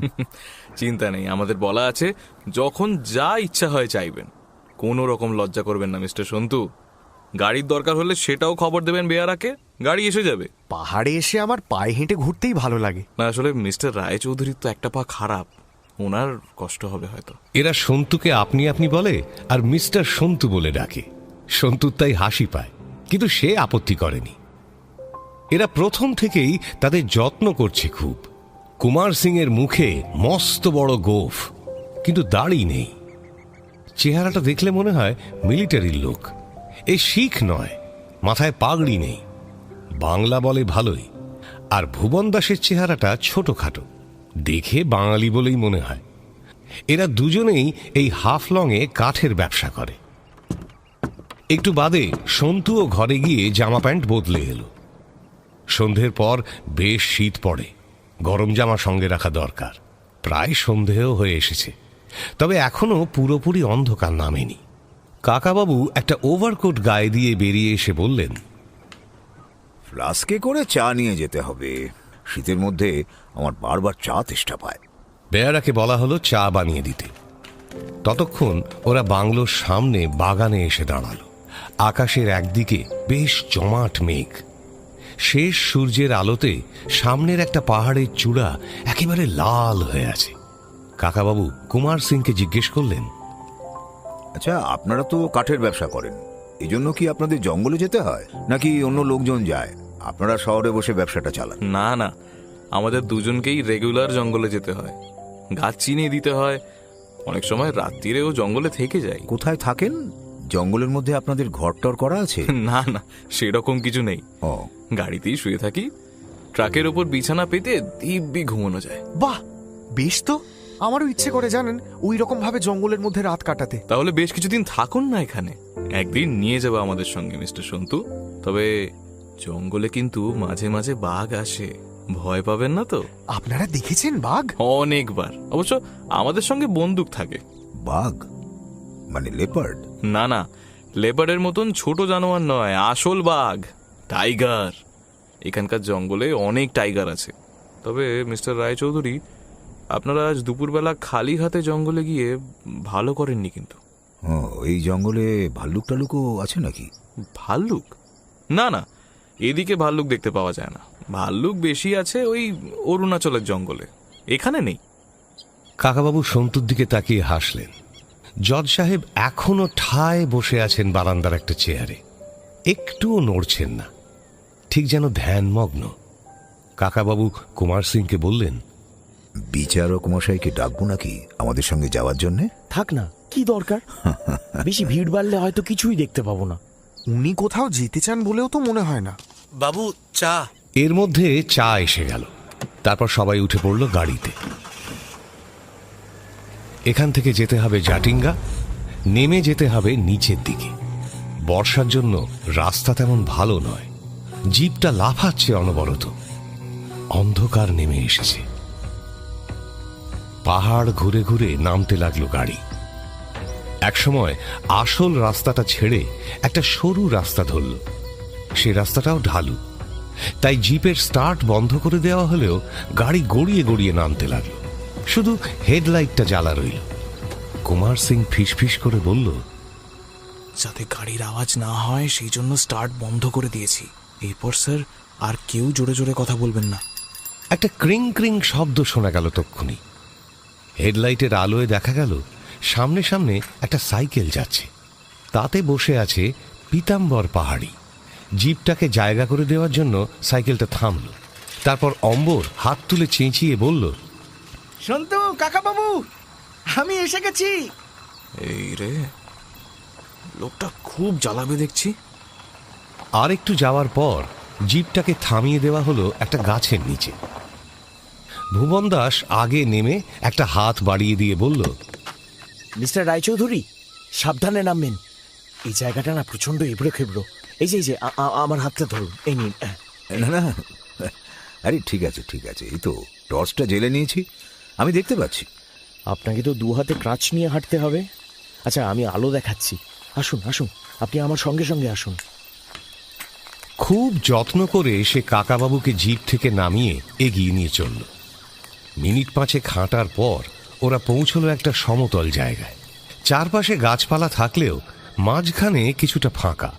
চিন্তা নেই, আমাদের বলা আছে যখন যা ইচ্ছা হয় চাইবেন। কোনো রকম লজ্জা করবেন না মিস্টার সন্তু। গাড়ির দরকার হলে সেটাও খবর দেবেন বেয়ারাকে, গাড়ি এসে যাবে। পাহাড়ে এসে আমার পায়ে হেঁটে ঘুরতেই ভালো লাগে। না, আসলে মিস্টার রায়চৌধুরীর তো একটা পা খারাপ, ওনার কষ্ট হবে হয়তো। এরা সন্তুকে আপনি আপনি বলে আর মিস্টার সন্তু বলে ডাকে। সন্তুর তাই হাসি পায়, কিন্তু সে আপত্তি করেনি। এরা প্রথম থেকেই তাদের যত্ন করছে খুব। কুমার সিং এর মুখে মস্ত বড় গোঁফ, কিন্তু দাড়ি নেই। চেহারাটা দেখলে মনে হয় মিলিটারির লোক। এই শিখ নয়, মাথায় পাগড়ি নেই। বাংলা বলে ভালোই, আর ভুবন দাসের চেহারাটা ছোটখাটো, দেখে বাঙালি বলেই মনে হয়। এরা দুজনেই এই হাফলংয়ে কাঠের ব্যবসা করে। একটু বাদে সন্তুও ঘরে গিয়ে জামা প্যান্ট বদলে এলো। সন্ধ্যের পর বেশ শীত পড়ে, গরম জামা সঙ্গে রাখা দরকার। প্রায় সন্ধেও হয়ে এসেছে, তবে এখনো পুরোপুরি অন্ধকার নামেনি। কাকাবাবু একটা ওভারকোট গায়ে দিয়ে বেরিয়ে এসে বললেন, ফ্লাস্কে করে চা নিয়ে যেতে হবে, শীতের মধ্যে আমার বারবার চা তেষ্টা পায়। বেয়ারাকে বলা হলো চা বানিয়ে দিতে। ততক্ষণ ওরা বাংলোর সামনে বাগানে এসে দাঁড়ালো। আকাশের একদিকে বেশ জমাট মেঘ, শেষ সূর্যের আলোতে সামনের একটা পাহাড়ের চূড়া একেবারে লাল হয়ে আছে। কাকাবাবু কুমার সিংকে জিজ্ঞেস করলেন, আচ্ছা, আপনারা তো কাঠের ব্যবসা করেন, এই জন্য কি আপনাদের জঙ্গলে যেতে হয়, নাকি অন্য লোকজন যায়? আপনারা শহরে বসে ব্যবসাটা চালান? না না, আমাদের দুজনকেই রেগুলার জঙ্গলে যেতে হয়, গাছ চিনিয়ে দিতে হয়, অনেক সময় রাত্রিরেও জঙ্গলে থেকে যাই। কোথায় থাকেন? জঙ্গলের মধ্যে আপনাদের ঘরটর করা আছে? না না, সেরকম কিছু নেই। ও, গাড়িতেই শুয়ে থাকি, ট্রাকের ওপর বিছানা পেতে দিব্যি ঘুমানো যায়। বাহ, বেশ তো। আমারও ইচ্ছে করে জানেন ওই রকম ভাবে জঙ্গলের মধ্যে রাত কাটাতে। তাহলে বেশ কিছুদিন থাকুন না এখানে, একদিন নিয়ে যাবো আমাদের সঙ্গে মিস্টার সন্তু। তবে জঙ্গলে কিন্তু মাঝে মাঝে বাঘ আসে, ভয় পাবেন না তো? আপনারা দেখেছেন বাঘ? অনেকবার, অবশ্য আমাদের সঙ্গে বন্দুক থাকে। বাঘ মানে লেপার্ড? না না, লেপার্ডের মতন ছোট জানোয়ার নয়, আসল বাঘ, টাইগার। এখানকার জঙ্গলে অনেক টাইগার আছে। তবে মিস্টার রায়চৌধুরী, আপনারা আজ দুপুরবেলা খালি হাতে জঙ্গলে গিয়ে ভালো করেননি কিন্তু। ও, এই জঙ্গলে ভাল্লুক টালুকও আছে নাকি? ভাল্লুক? না না, এদিকে ভাল্লুক দেখতে পাওয়া যায় না। ভাল্লুক বেশি আছে ওই অরুণাচলের জঙ্গলে, এখানে নেই। কাকাবাবু সন্তুর দিকে তাকিয়ে হাসলেন। জজ সাহেব এখনো ঠায় বসে আছেন বারান্দার একটা চেয়ারে, একটুও নড়ছেন না, ঠিক যেন ধ্যানমগ্ন। কাকাবাবু কুমার সিংকে বললেন, বিচারক মশাইকে ডাকবো নাকি আমাদের সঙ্গে যাওয়ার জন্যে? থাক না, কি দরকার? বেশি ভিড় বাড়লে হয়তো কিছুই দেখতে পাবো না। উনি কোথাও যেতে চান বলেও তো মনে হয় না। বাবু, চা। এর মধ্যে চা এসে গেল। তারপর সবাই উঠে পড়ল গাড়িতে। এখান থেকে যেতে হবে জাটিঙ্গা, নেমে যেতে হবে নিচের দিকে। বর্ষার জন্য রাস্তা তেমন ভালো নয়, জিপটা লাফাচ্ছে অনবরত। অন্ধকার নেমে এসেছে। পাহাড় ঘুরে ঘুরে নামতে লাগলো গাড়ি। একসময় আসল রাস্তাটা ছেড়ে একটা সরু রাস্তা ধরল। সে রাস্তাটাও ঢালু, তাই জিপের স্টার্ট বন্ধ করে দেওয়া হলেও গাড়ি গড়িয়ে গড়িয়ে নামতে লাগলো। শুধু হেডলাইটটা জ্বালা রইল। কুমার সিং ফিসফিস করে বলল, যাতে গাড়ির আওয়াজ না হয় সেই জন্য স্টার্ট বন্ধ করে দিয়েছি। এরপর স্যার আর কেউ জোরে জোরে কথা বলবেন না। একটা ক্রিং ক্রিং শব্দ শোনা গেল তক্ষুনি। হেডলাইটের আলোয় দেখা গেল সামনে সামনে একটা সাইকেল যাচ্ছে, তাতে বসে আছে পীতাম্বর পাহাড়ি। জিপটাকে জায়গা করে দেওয়ার জন্য সাইকেলটা থামল। তারপর অম্বর হাত তুলে চেঁচিয়ে বলল, সন্তু, কাকাবাবু, আমি এসে গেছি। এই রে, লোকটা খুব জ্বালাবে দেখছি। আর একটু যাওয়ার পর জিপটাকে থামিয়ে দেওয়া হলো একটা গাছের নিচে। ভুবন দাস আগে নেমে একটা হাত বাড়িয়ে দিয়ে বলল, মিস্টার রায়চৌধুরী, সাবধানে নামবেন। এই জায়গাটা না প্রচন্ড এবড়ো খেবড়ো। এই যে আমার হাতটা ধরুন, এই নিন। না না, আরে ঠিক আছে ঠিক আছে, এই তো টর্চটা জেলে নিয়েছি, আমি দেখতে পাচ্ছি। আপনাকে তো দু হাতে ক্রাচ নিয়ে হাঁটতে হবে। আচ্ছা, আমি আলো দেখাচ্ছি, আসুন আসুন, আপনি আমার সঙ্গে সঙ্গে আসুন। খুব যত্ন করে সে কাকাবাবুকে জিপ থেকে নামিয়ে এগিয়ে নিয়ে চলল। মিনিট পাঁচেক হাঁটার পর ওরা পৌঁছল একটা সমতল জায়গায়। চারপাশে গাছপালা থাকলেও মাঝখানে কিছুটা ফাঁকা।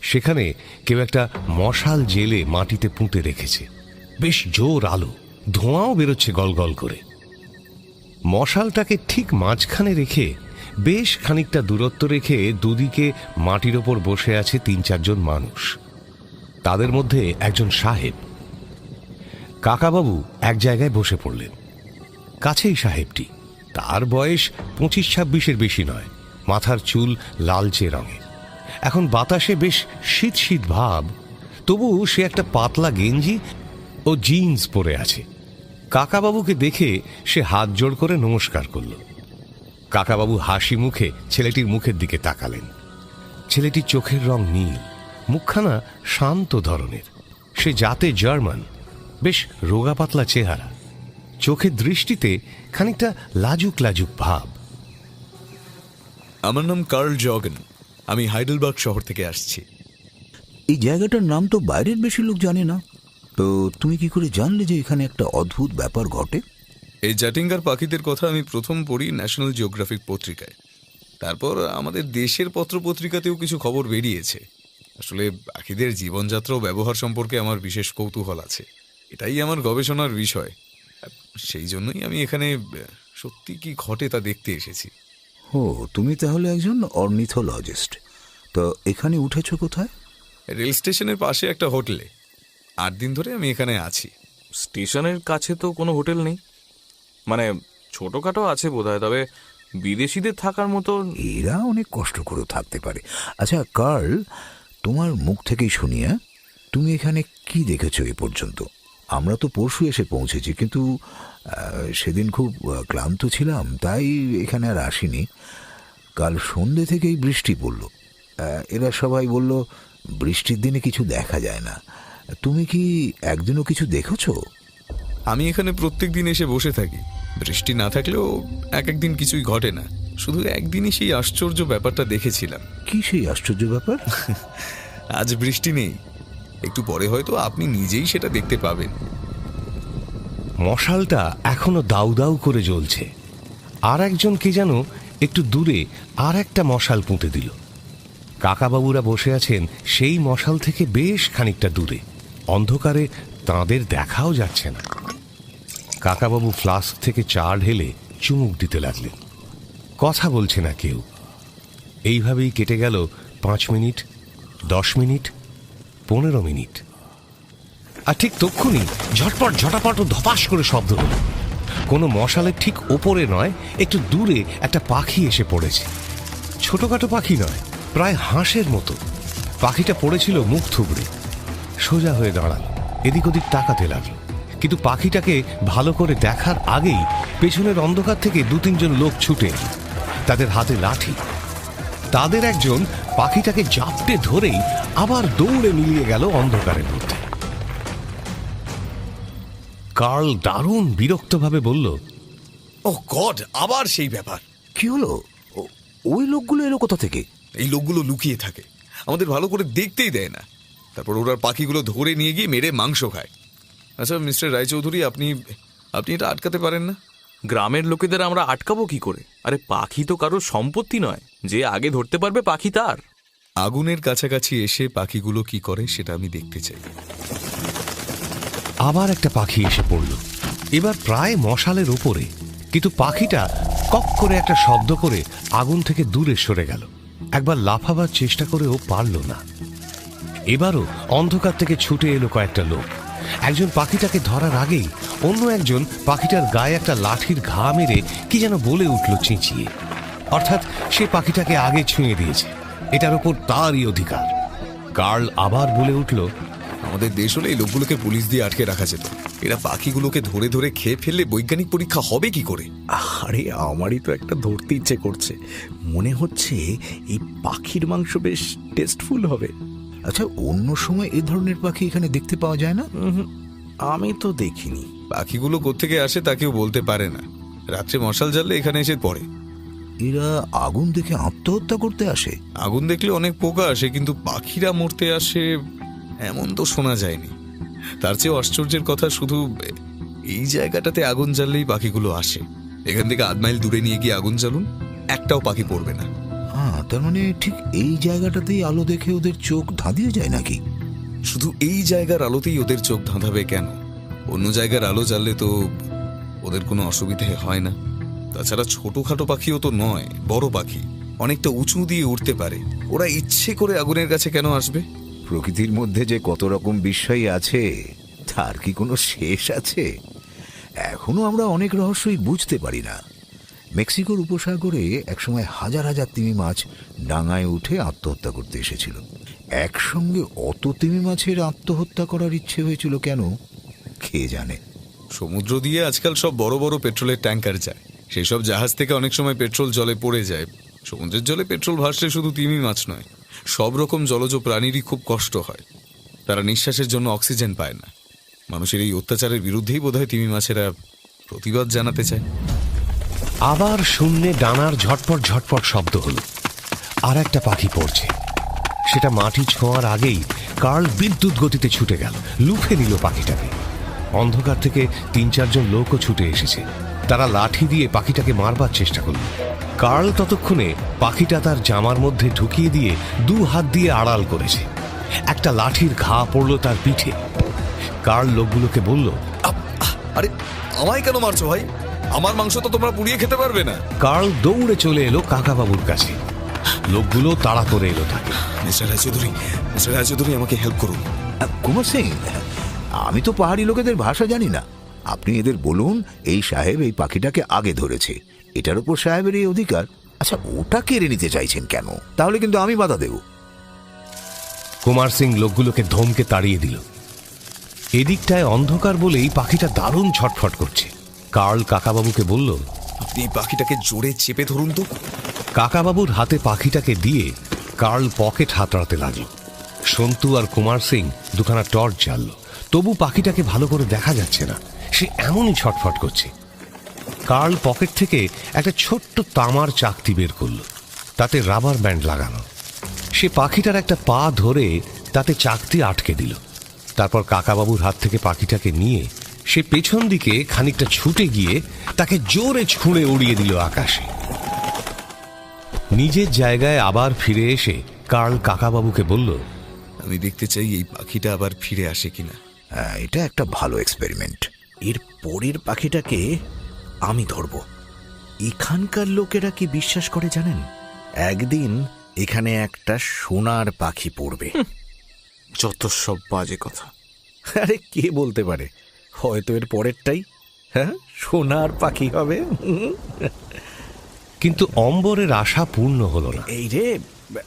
সেখানে কেউ একটা মশাল জেলে মাটিতে পুঁতে রেখেছে। বেশ জোর আলো, ধোঁয়াও বেরোচ্ছে গলগল করে। মশালটাকে ঠিক মাঝখানে রেখে বেশ খানিকটা দূরত্ব রেখে দুদিকে মাটির ওপর বসে আছে ৩-৪ জন মানুষ। তাদের মধ্যে একজন সাহেব। কাকাবাবু এক জায়গায় বসে পড়লেন। কাছেই সাহেবটি, তার বয়স ২৫-২৬-এর বেশি নয়, মাথার চুল লালচে রঙের। এখন বাতাসে বেশ শীত শীত ভাব, তবু সে একটা পাতলা গেঞ্জি ও জিন্স পরে আছে। কাকাবাবুকে দেখে সে হাত জোড় করে নমস্কার করল। কাকাবাবু হাসি মুখে ছেলেটির মুখের দিকে তাকালেন। ছেলেটির চোখের রং নীল, মুখখানা শান্ত ধরনের। সে জাতে জার্মান, বেশ রোগা পাতলা চেহারা, চোখের দৃষ্টিতে খানিকটা লাজুক লাজুক ভাব। আমার নাম কার্ল জগেন, আমি হাইডেলবার্গ শহর থেকে আসছি। এই জায়গাটার নাম তো বাইরের বেশি লোক জানে না, তো তুমি কি করে জানলে যে এখানে একটা অদ্ভুত ব্যাপার ঘটে? এই জাটিঙ্গার পাখিদের কথা আমি প্রথম পড়ি ন্যাশনাল জিওগ্রাফিক পত্রিকায়। তারপর আমাদের দেশের পত্রপত্রিকাতেও কিছু খবর বেরিয়েছে। আসলে পাখিদের জীবনযাত্রা ও ব্যবহার সম্পর্কে আমার বিশেষ কৌতূহল আছে, এটাই আমার গবেষণার বিষয়। সেই জন্যই আমি এখানে সত্যি কি ঘটে তা দেখতে এসেছি। ও, তুমি তাহলে একজন অর্নিথোলজিস্ট। তো এখানে উঠেছো কোথায়? রেল স্টেশনের পাশে একটা হোটেলে। 8 দিন ধরে আমি এখানে আছি। স্টেশনের কাছে তো কোনো হোটেল নেই, মানে ছোটখাটো আছে বোধহয়, তবে বিদেশিদের থাকার মতো। এরা অনেক কষ্ট করে থাকতে পারে। আচ্ছা কার্ল, তোমার মুখ থেকেই শুনি, তুমি এখানে কি দেখেছো এ পর্যন্ত? আমরা তো পরশু এসে পৌঁছেছি, কিন্তু সেদিন খুব ক্লান্ত ছিলাম, তাই এখানে আর আসিনি। কাল সন্ধ্যে থেকেই বৃষ্টি পড়ল। এরা সবাই বলল বৃষ্টির দিনে কিছু দেখা যায় না। তুমি কি একদিনও কিছু দেখেছো? আমি এখানে প্রত্যেক দিন এসে বসে থাকি। বৃষ্টি না থাকলেও একদিন কিছুই ঘটে না। শুধু একদিনই সেই আশ্চর্য ব্যাপারটা দেখেছিলাম। কি সেই আশ্চর্য ব্যাপার? আজ বৃষ্টি নেই, একটু পরে হয়তো আপনি নিজেই সেটা দেখতে পাবেন। মশালটা এখনো দাউ দাউ করে জ্বলছে। আর একজন কে যেন একটু দূরে আর একটা মশাল পুঁতে দিল। কাকাবাবুরা বসে আছেন সেই মশাল থেকে বেশ খানিকটা দূরে। অন্ধকারে তাঁদের দেখাও যাচ্ছে না। কাকাবাবু ফ্লাস্ক থেকে চা ঢেলে চুমুক দিতে লাগলেন। কথা বলছে না কেউ। এইভাবেই কেটে গেল 5 মিনিট, 10 মিনিট, 15 মিনিট। আর ঠিক তক্ষুনি ঝটপট ঝটাপট ও ধপাস করে শব্দ হলো। কোনো মশালের ঠিক ওপরে নয়, একটু দূরে একটা পাখি এসে পড়েছে। ছোটখাটো পাখি নয়, প্রায় হাঁসের মতো। পাখিটা পড়েছিল মুখ থুবড়ে। সোজা হয়ে দাঁড়ালো, এদিক ওদিক তাকাতে লাগলো। কিন্তু পাখিটাকে ভালো করে দেখার আগেই পেছনের অন্ধকার থেকে 2-3 জন লোক ছুটে এলো। তাদের হাতে লাঠি। তাদের একজন পাখিটাকে জাপটে ধরেই আবার দৌড়ে মিলিয়ে গেল অন্ধকারের মধ্যে। কার্ল দারুণ বিরক্তভাবে বলল, ও গড, আবার সেই ব্যাপার। কি হলো? ওই লোকগুলো এলো কোথা থেকে? এই লোকগুলো লুকিয়ে থাকে, আমাদের ভালো করে দেখতেই দেয় না। তারপর ওরা পাখিগুলো ধরে নিয়ে গিয়ে মেরে মাংস খায়। আচ্ছা মিস্টার রায়চৌধুরী, আপনি এটা আটকাতে পারেন না? গ্রামের লোকেদের আমরা আটকাবো কি করে? আরে পাখি তো কারোর সম্পত্তি নয়, যে আগে ধরতে পারবে পাখি তার। আগুনের কাছাকাছি এসে পাখিগুলো কি করে সেটা আমি দেখতে চাই। আবার একটা পাখি এসে পড়ল, এবার প্রায় মশালের উপরে। কিন্তু পাখিটা কক করে একটা শব্দ করে আগুন থেকে দূরে সরে গেল। একবার লাফাবার চেষ্টা করেও পারল না। এবারও অন্ধকার থেকে ছুটে এলো কয়েকটা লোক। একজন পাখিটাকে ধরার আগেই অন্য একজন পাখিটার গায়ে একটা লাঠির ঘা মেরে কি যেন বলে উঠল চেঁচিয়ে। অর্থাৎ সে পাখিটাকে আগে ছুঁয়ে দিয়েছে, এটার উপর তারই অধিকার। কার্ল আবার বলে উঠল, আমাদের দেশ হলে এই লোকগুলোকে পুলিশ দিয়ে আটকে রাখা যেত। এরা পাখিগুলোকে ধরে ধরে খেয়ে ফেললে বৈজ্ঞানিক পরীক্ষা হবে কি করে? আরে আমারই তো একটা ধরতে ইচ্ছে করছে। মনে হচ্ছে এই পাখির মাংস বেশ টেস্টফুল হবে। আচ্ছা, অন্য সময় এ ধরনের পাখি এখানে দেখতে পাওয়া যায় না? আমি তো দেখিনি। পাখিগুলো কোত্থেকে আসে তা কেউ বলতে পারে না। রাত্রে মশাল জ্বাললে এখানে এসে পড়ে। এরা আগুন দেখে আত্মহত্যা করতে আসে? আগুন দেখলে অনেক পোকা আসে, কিন্তু পাখিরা মরতে আসে এমন তো শোনা যায়নি। তার চেয়েও আশ্চর্যের কথা, শুধু এই জায়গাটাতে আগুন জ্বাললেই পাখিগুলো আসে। এখান থেকে 8 মাইল দূরে নিয়ে গিয়ে আগুন জ্বালুন, একটাও পাখি পড়বে না। হ্যাঁ, তার মানে ঠিক এই জায়গাটাতেই আলো দেখে ওদের চোখ ধাঁধিয়ে যায় নাকি? শুধু এই জায়গার আলোতেই ওদের চোখ ধাঁধাবে কেন? অন্য জায়গার আলো জ্বাললে তো ওদের কোনো অসুবিধে হয় না। তাছাড়া ছোটখাটো পাখিও তো নয়, বড় পাখি, অনেকটা উঁচু দিয়ে উঠতে পারে। ওরা ইচ্ছে করে আগুনের কাছে কেন আসবে? প্রকৃতির মধ্যে যে কত রকম বিষয় আছে তার কি কোনো শেষ আছে? এখনো আমরা অনেক রহস্যই বুঝতে পারি না। মেক্সিকোর উপসাগরে একসময় হাজার হাজার তিমি মাছ ডাঙায় উঠে আত্মহত্যা করতে এসেছিল। একসঙ্গে অত তিমি মাছের আত্মহত্যা করার ইচ্ছে হয়েছিল কেন কে জানে। সমুদ্র দিয়ে আজকাল সব বড় বড় পেট্রোলের ট্যাঙ্কার যায়। সেই সব জাহাজ থেকে অনেক সময় পেট্রোল জলে পড়ে যায়। সমুদ্রের জলে পেট্রোল ভাসলে শুধু তিমি মাছ নয়, সব রকম জলজ প্রাণীরই খুব কষ্ট হয়, তারা নিঃশ্বাসের জন্য অক্সিজেন পায় না। মানুষের এই অত্যাচারের বিরুদ্ধেই বোধহয় তিমি মাছেরা প্রতিবাদ জানাতে চায়। আবার শূন্যে ডানার ঝটপট ঝটপট শব্দ হলো, আর একটা পাখি পড়ছে। সেটা মাটি ছোঁয়ার আগেই কার্ল বিদ্যুৎ গতিতে ছুটে গেল, লুফে নিল পাখিটাকে। অন্ধকার থেকে 3-4 জন লোকও ছুটে এসেছে। তারা লাঠি দিয়ে পাখিটাকে মারবার চেষ্টা করল। কার্ল ততক্ষণে পাখিটা তার জামার মধ্যে ঢুকিয়ে দিয়ে 2 হাত দিয়ে আড়াল করেছে। একটা লাঠির ঘা পড়ল তার পিঠে। কার্ল লোকগুলোকে বলল, আরে আমায় কেন মারছো ভাই? আমার মাংস তো তোমরা পুড়িয়ে খেতে পারবে না। কার্ল দৌড়ে চলে এলো কাকাবাবুর কাছে। লোকগুলো তাড়া করে এলো তাকে। মিস্টার রায়চৌধুরী, আমাকে হেল্প করুন। কুমার সিং, আমি তো পাহাড়ি লোকেদের ভাষা জানি না। আপনি এদের বলুন এই সাহেব এই পাখিটাকে আগে ধরেছে, এটার উপর সাহেবের এই অধিকার। আচ্ছা, ওটা কেড়ে নিতে চাইছেন কেন? তাহলে কিন্তু আমি বাধা দেব। কুমার সিং লোকগুলোকে ধমকে তাড়িয়ে দিল। এদিকটায় অন্ধকার বলেই পাখিটা দারুণ ছটফট করছে। কার্ল কাকাবাবুকে বলল, আপনি এই পাখিটাকে জোরে চেপে ধরুন তো। কাকাবাবুর হাতে পাখিটাকে দিয়ে কার্ল পকেট হাতড়াতে লাগলো। সন্তু আর কুমার সিং দুখানা টর্চ জ্বালল, তবু পাখিটাকে ভালো করে দেখা যাচ্ছে না, সে এমনই ছটফট করছে। কার্ল পকেট থেকে একটা ছোট্ট তামার চাকতি বের করল, তাতে রাবার ব্যান্ড লাগানো। সে পাখিটার একটা পা ধরে তাতে চাকতি আটকে দিল। তারপর কাকাবাবুর হাত থেকে পাখিটাকে নিয়ে সে পেছন দিকে খানিকটা ছুটে গিয়ে তাকে জোরে ছুঁড়ে উড়িয়ে দিল আকাশে। নিজের জায়গায় আবার ফিরে এসে কার্ল কাকাবাবুকে বলল, আমি দেখতে চাই এই পাখিটা আবার ফিরে আসে কিনা। হ্যাঁ, এটা একটা ভালো এক্সপেরিমেন্ট। এর পরের পাখিটাকে আমি ধরব। এখানকার লোকেরা কি বিশ্বাস করে জানেন? একদিন এখানে একটা সোনার পাখি পড়বে। যত সব বাজে কথা। আরে কে বলতে পারে, হয়তো এর পরেরটাই সোনার পাখি হবে। কিন্তু অম্বরের আশা পূর্ণ হলো না। এই রে,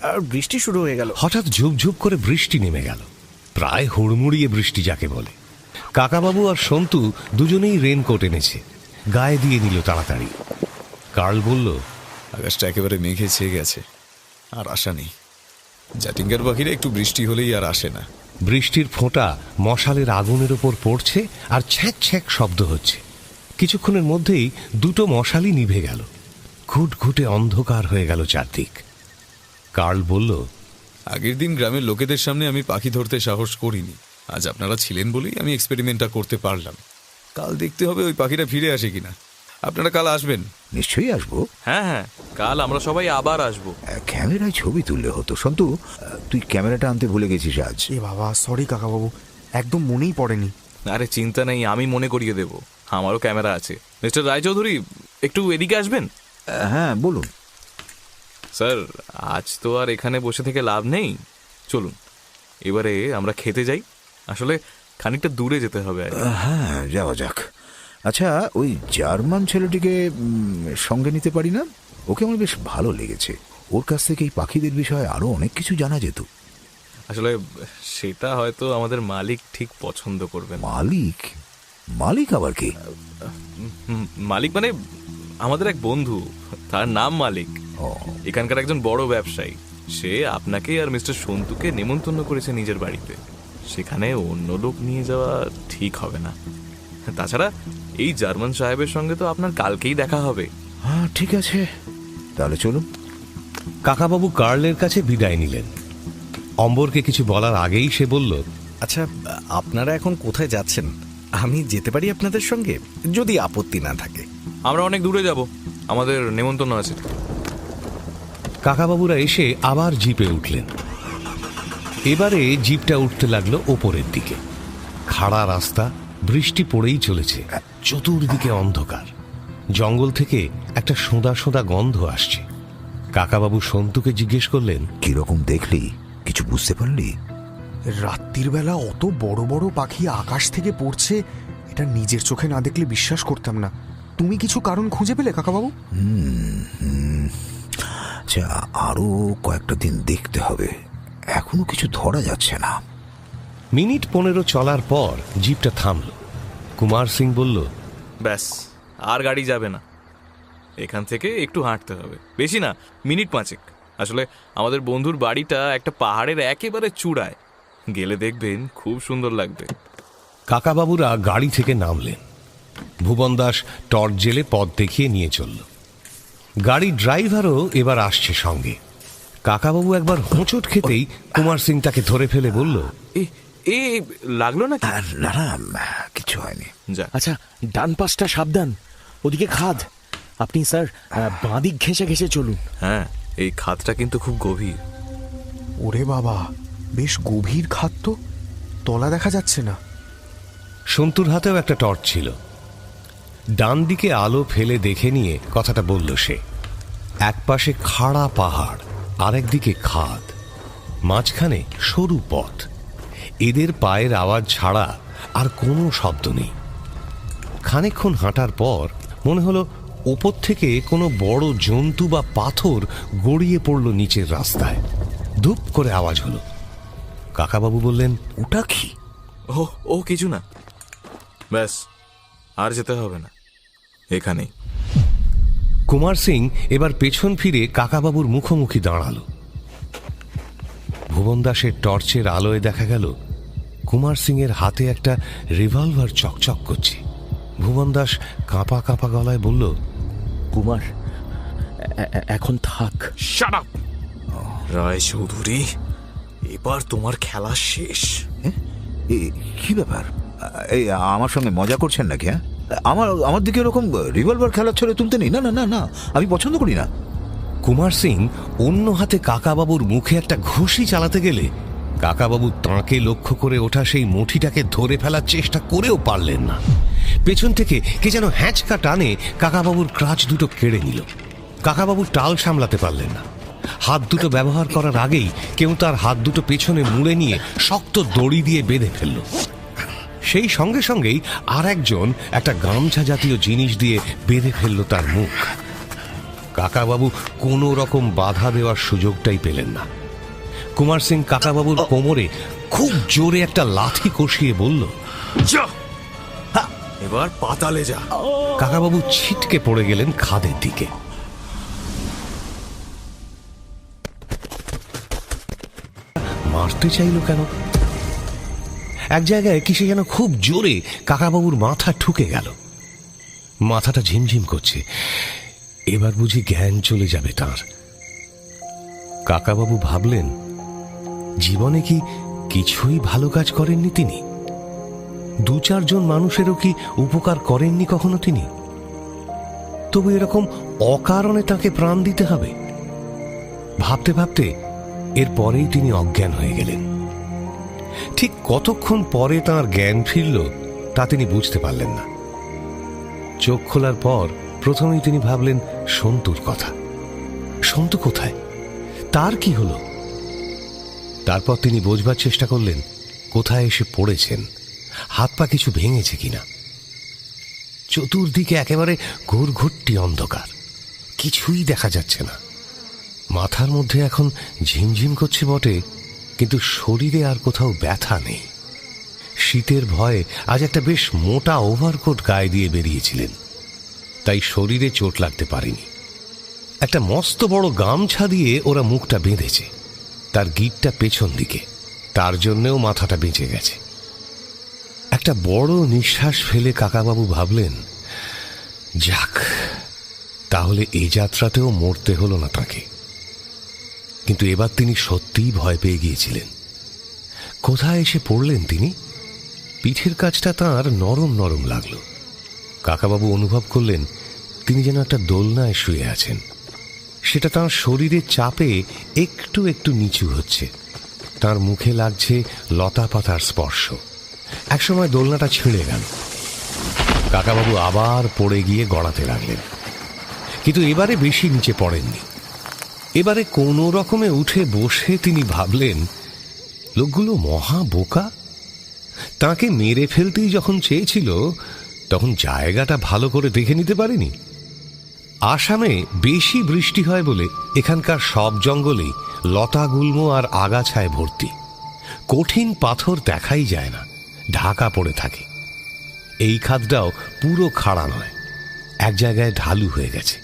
আর বৃষ্টি শুরু হয়ে গেল। হঠাৎ ঝুপঝুপ করে বৃষ্টি নেমে গেল, প্রায় হুড়মুড়িয়ে বৃষ্টি যাকে বলে। কাকাবাবু আর সন্তু দুজনেই রেনকোট এনেছে, গায়ে দিয়ে নিল তাড়াতাড়ি। কার্ল বলল, আকাশটা একেবারে মেঘে ছেয়ে গেছে, আর আশা নেই। জাটিঙ্গার পাখিরা একটু বৃষ্টি হলেই আর আসে না। বৃষ্টির ফোঁটা মশালের আগুনের ওপর পড়ছে আর ছ্যাঁক ছ্যাঁক শব্দ হচ্ছে। কিছুক্ষণের মধ্যেই 2টো মশালই নিভে গেল। ঘুটঘুটে অন্ধকার হয়ে গেল চারদিক। কার্ল বলল, আগের দিন গ্রামের লোকেদের সামনে আমি পাখি ধরতে সাহস করিনি। আজ আপনারা ছিলেন বলেই আমি এক্সপেরিমেন্টটা করতে পারলাম। কাল দেখতে হবে ওই পাখিটা ফিরে আসে কিনা। আপনারা কাল আসবেন? নিশ্চয়ই আসবো। হ্যাঁ, কাল আমরা সবাই আবার আসবো। ক্যামেরায় ছবি তুললে হতো। সন্তু, তুই ক্যামেরাটা আনতে ভুলে গেছিস আজ। এ বাবা, সরি কাকাবাবু, একদম মনেই পড়েনি। আরে চিন্তা নেই, আমি মনে করিয়ে দেব। আমারও ক্যামেরা আছে। মিস্টার রায়চৌধুরী, একটু এদিকে আসবেন? হ্যাঁ, বলুন। স্যার, আজ তো আর এখানে বসে থেকে লাভ নেই, চলুন এবারে আমরা খেতে যাই। আসলে খানিকটা দূরে যেতে হবে। হ্যাঁ, যাওয়া যাক। আচ্ছা, ওই জার্মান ছেলেটিকে সঙ্গে নিতে পারি না? ওকে আমার বেশ ভালো লেগেছে। ওর কাছ থেকে এই পাখিদের বিষয়ে আরো অনেক কিছু জানা যেত। আসলে সেটা হয়তো আমাদের মালিক ঠিক পছন্দ করবেন। মালিক? মালিক আবার কি? মালিক মানে আমাদের এক বন্ধু, তার নাম মালিক। এখানকার একজন বড় ব্যবসায়ী। সে আপনাকে আর মিস্টার সন্তুকে নেমন্তন্ন করেছে নিজের বাড়িতে। সেখানে অন্য লোক নিয়ে যাওয়া ঠিক হবে না। তাছাড়া এই জার্মান সাহেবের সঙ্গে তো আপনার কালকেই দেখা হবে। হ্যাঁ, ঠিক আছে, তাহলে চলুন। কাকাবাবু কার্লের কাছে বিদায় নিলেন। অম্বরকে কিছু বলার আগেই সে বলল, আচ্ছা, আপনারা এখন কোথায় যাচ্ছেন? আমি যেতে পারি আপনাদের সঙ্গে, যদি আপত্তি না থাকে। আমরা অনেক দূরে যাব, আমাদের নেমন্তন্ন আছে। কাকাবাবুরা এসে আবার জিপে উঠলেন। এবারে জিপটা উঠতে লাগলো ওপরের দিকে। খাড়া রাস্তা, বৃষ্টি পড়েই চলেছে, চতুর্দিকে অন্ধকার। জঙ্গল থেকে একটা সোঁদা সোঁদা গন্ধ আসছে। কাকাবাবু সন্তুকে জিজ্ঞেস করলেন, কিরকম দেখলি? কিছু বুঝতে পারলি? রাত্রির বেলা অত বড় বড় পাখি আকাশ থেকে পড়ছে, এটা নিজের চোখে না দেখলে বিশ্বাস করতাম না। তুমি কিছু কারণ খুঁজে পেলে কাকাবাবু? আচ্ছা, আরো কয়েকটা দিন দেখতে হবে, এখনো কিছু ধরা যাচ্ছে না। মিনিট 15 চলার পর জিপটা থামল। কুমার সিং বলল, ব্যাস, আর গাড়ি যাবে না। এখান থেকে একটু হাঁটতে হবে, বেশি না, মিনিট 5। আসলে আমাদের বন্ধুর বাড়িটা একটা পাহাড়ের একেবারে চূড়ায়, গেলে দেখবেন খুব সুন্দর লাগবে। কাকাবাবুরা গাড়ি থেকে নামলেন। ভুবন দাস টর্চ জেলে পথ দেখিয়ে নিয়ে চলল। গাড়ির ড্রাইভারও এবার আসছে সঙ্গে। কাকাবাবু একবার হোঁচট খেতেই কুমার সিং তাকে ধরে ফেলে বলল, এ লাগলো না? না না, কিছু হয়নি। যা। আচ্ছা, ডান পাশটা সাবধান, ওদিকে খাদ। আপনি স্যার বাঁদিক ঘেঁষে ঘেঁষে চলুন। হ্যাঁ, এই খাদটা কিন্তু খুব গভীর। ওরে বাবা, বেশ গভীর খাদ তো, তলা দেখা যাচ্ছে না। সন্তুর হাতেও একটা টর্চ ছিল। ডান দিকে আলো ফেলে দেখে নিয়ে কথাটা বলল সে। একপাশে খাড়া পাহাড়, আরেকদিকে খাদ, মাঝখানে সরু পথ। এদের পায়ের আওয়াজ ছাড়া আর কোনো শব্দ নেই। খানিকক্ষণ হাঁটার পর মনে হলো ওপর থেকে কোনো বড় জন্তু বা পাথর গড়িয়ে পড়ল নিচের রাস্তায়। ধুপ করে আওয়াজ হলো। কাকাবাবু বললেন, ওটা কি? ও কিছু না, ব্যাস, আর যেতে হবে না, এখানেই। কুমার সিং এবার পেছন ফিরে কাকাবাবুর মুখোমুখি দাঁড়ালো। ভুবন দাসের টর্চের আলোয় দেখা গেল কুমার সিং এর হাতে একটা রিভলভার চকচক করছে। ভুবন দাস কাঁপা কাঁপা গলায় বলল, কুমার, এখন থাক। শাট আপ রায় চৌধুরী, এবার তোমার খেলা শেষ। কি ব্যাপার? এই আমার সঙ্গে মজা করছেন নাকি? হ্যাঁ, আমার দিকে এরকম রিভলভার খেলার ছলে তুলতে নেই। না না না না, আমি পছন্দ করি না। কুমার সিং অন্য হাতে কাকাবাবুর মুখে একটা ঘুষি চালাতে গেলে কাকাবাবু তাঁকে লক্ষ্য করে ওঠা সেই মুঠিটাকে ধরে ফেলার চেষ্টা করেও পারলেন না। পেছন থেকে কে যেন হ্যাঁচকা টানে কাকাবাবুর ক্রাচ দুটো কেড়ে নিল। কাকাবাবু টাল সামলাতে পারলেন না। হাত দুটো ব্যবহার করার আগেই কেউ তার হাত দুটো পেছনে মুড়ে নিয়ে শক্ত দড়ি দিয়ে বেঁধে ফেলল। সেই সঙ্গে সঙ্গেই আর একজন একটা গামছা জাতীয় জিনিস দিয়ে বেঁধে ফেলল তার মুখ। কাকাবাবু কোনো রকম বাধা দেওয়ার সুযোগটাই পেলেন না। কুমার সিং কাকাবাবুর কোমরে খুব জোরে একটা লাথি কষিয়ে বলল, এবার পাতালে যা। কাকাবাবু ছিটকে পড়ে গেলেন খাদের দিকে। মারতে চাইল কেন? এক জায়গায় কিসে যেন খুব জোরে কাকাবাবুর মাথা ঠুকে গেল। মাথাটা ঝিমঝিম করছে। এবার বুঝি জ্ঞান চলে যাবে তার। কাকাবাবু ভাবলেন, জীবনে কি কিছুই ভালো কাজ করেননি তিনি? দু চারজন মানুষেরও কি উপকার করেননি কখনো তিনি? তবু এরকম অকারণে তাকে প্রাণ দিতে হবে? ভাবতে ভাবতে এরপরেই তিনি অজ্ঞান হয়ে গেলেন। ঠিক কতক্ষণ পরে তাঁর জ্ঞান ফিরল তা তিনি বুঝতে পারলেন না। চোখ খোলার পর প্রথমেই তিনি ভাবলেন সন্তুর কথা। সন্তু কোথায়? তার কি হলো? তারপর তিনি বোঝবার চেষ্টা করলেন কোথায় এসে পড়েছেন, হাত পা কিছু ভেঙেছে কিনা। চতুর্দিকে একেবারে ঘুরঘুরটি অন্ধকার, কিছুই দেখা যাচ্ছে না। মাথার মধ্যে এখন ঝিমঝিম করছে বটে, কিন্তু শরীরে আর কোথাও ব্যথা নেই। শীতের ভয়ে আজ একটা বেশ মোটা ওভারকোট গায়ে দিয়ে বেরিয়েছিলেন, তাই শরীরে চোট লাগতে পারেনি। একটা মস্ত বড় গামছা দিয়ে ওরা মুখটা বেঁধেছে, তার গিঁটটা পেছন দিকে, তার জন্যেও মাথাটা বেঁচে গেছে। একটা বড় নিঃশ্বাস ফেলে কাকাবাবু ভাবলেন, যাক, তাহলে এই যাত্রাতেও মরতে হলো না তাকে। কিন্তু এবার তিনি সত্যিই ভয় পেয়ে গিয়েছিলেন। কোথায় এসে পড়লেন তিনি? পিঠের কাছটা তাঁর নরম নরম লাগলো। কাকাবাবু অনুভব করলেন তিনি যেন একটা দোলনায় শুয়ে আছেন। সেটা তাঁর শরীরের চাপে একটু একটু নিচু হচ্ছে। তাঁর মুখে লাগছে লতা পাতার স্পর্শ। একসময় দোলনাটা ছিঁড়ে গেল। কাকাবাবু আবার পড়ে গিয়ে গড়াতে লাগলেন, কিন্তু এবারে বেশি নিচে পড়েননি। এবারে কোনো রকমে উঠে বসে তিনি ভাবলেন, লোকগুলো মহা বোকা। তাকে মেরে ফেলতেই যখন চেয়েছিল তখন জায়গাটা ভালো করে দেখে নিতে পারেনি। আসামে বেশি বৃষ্টি হয় বলে এখানকার সব জঙ্গলেই লতা গুল্ম আর আগাছায় ভর্তি। কঠিন পাথর দেখাই যায় না, ঢাকা পড়ে থাকে। এই খাদটাও পুরো খাড়া নয়, এক জায়গায় ঢালু হয়ে গেছে।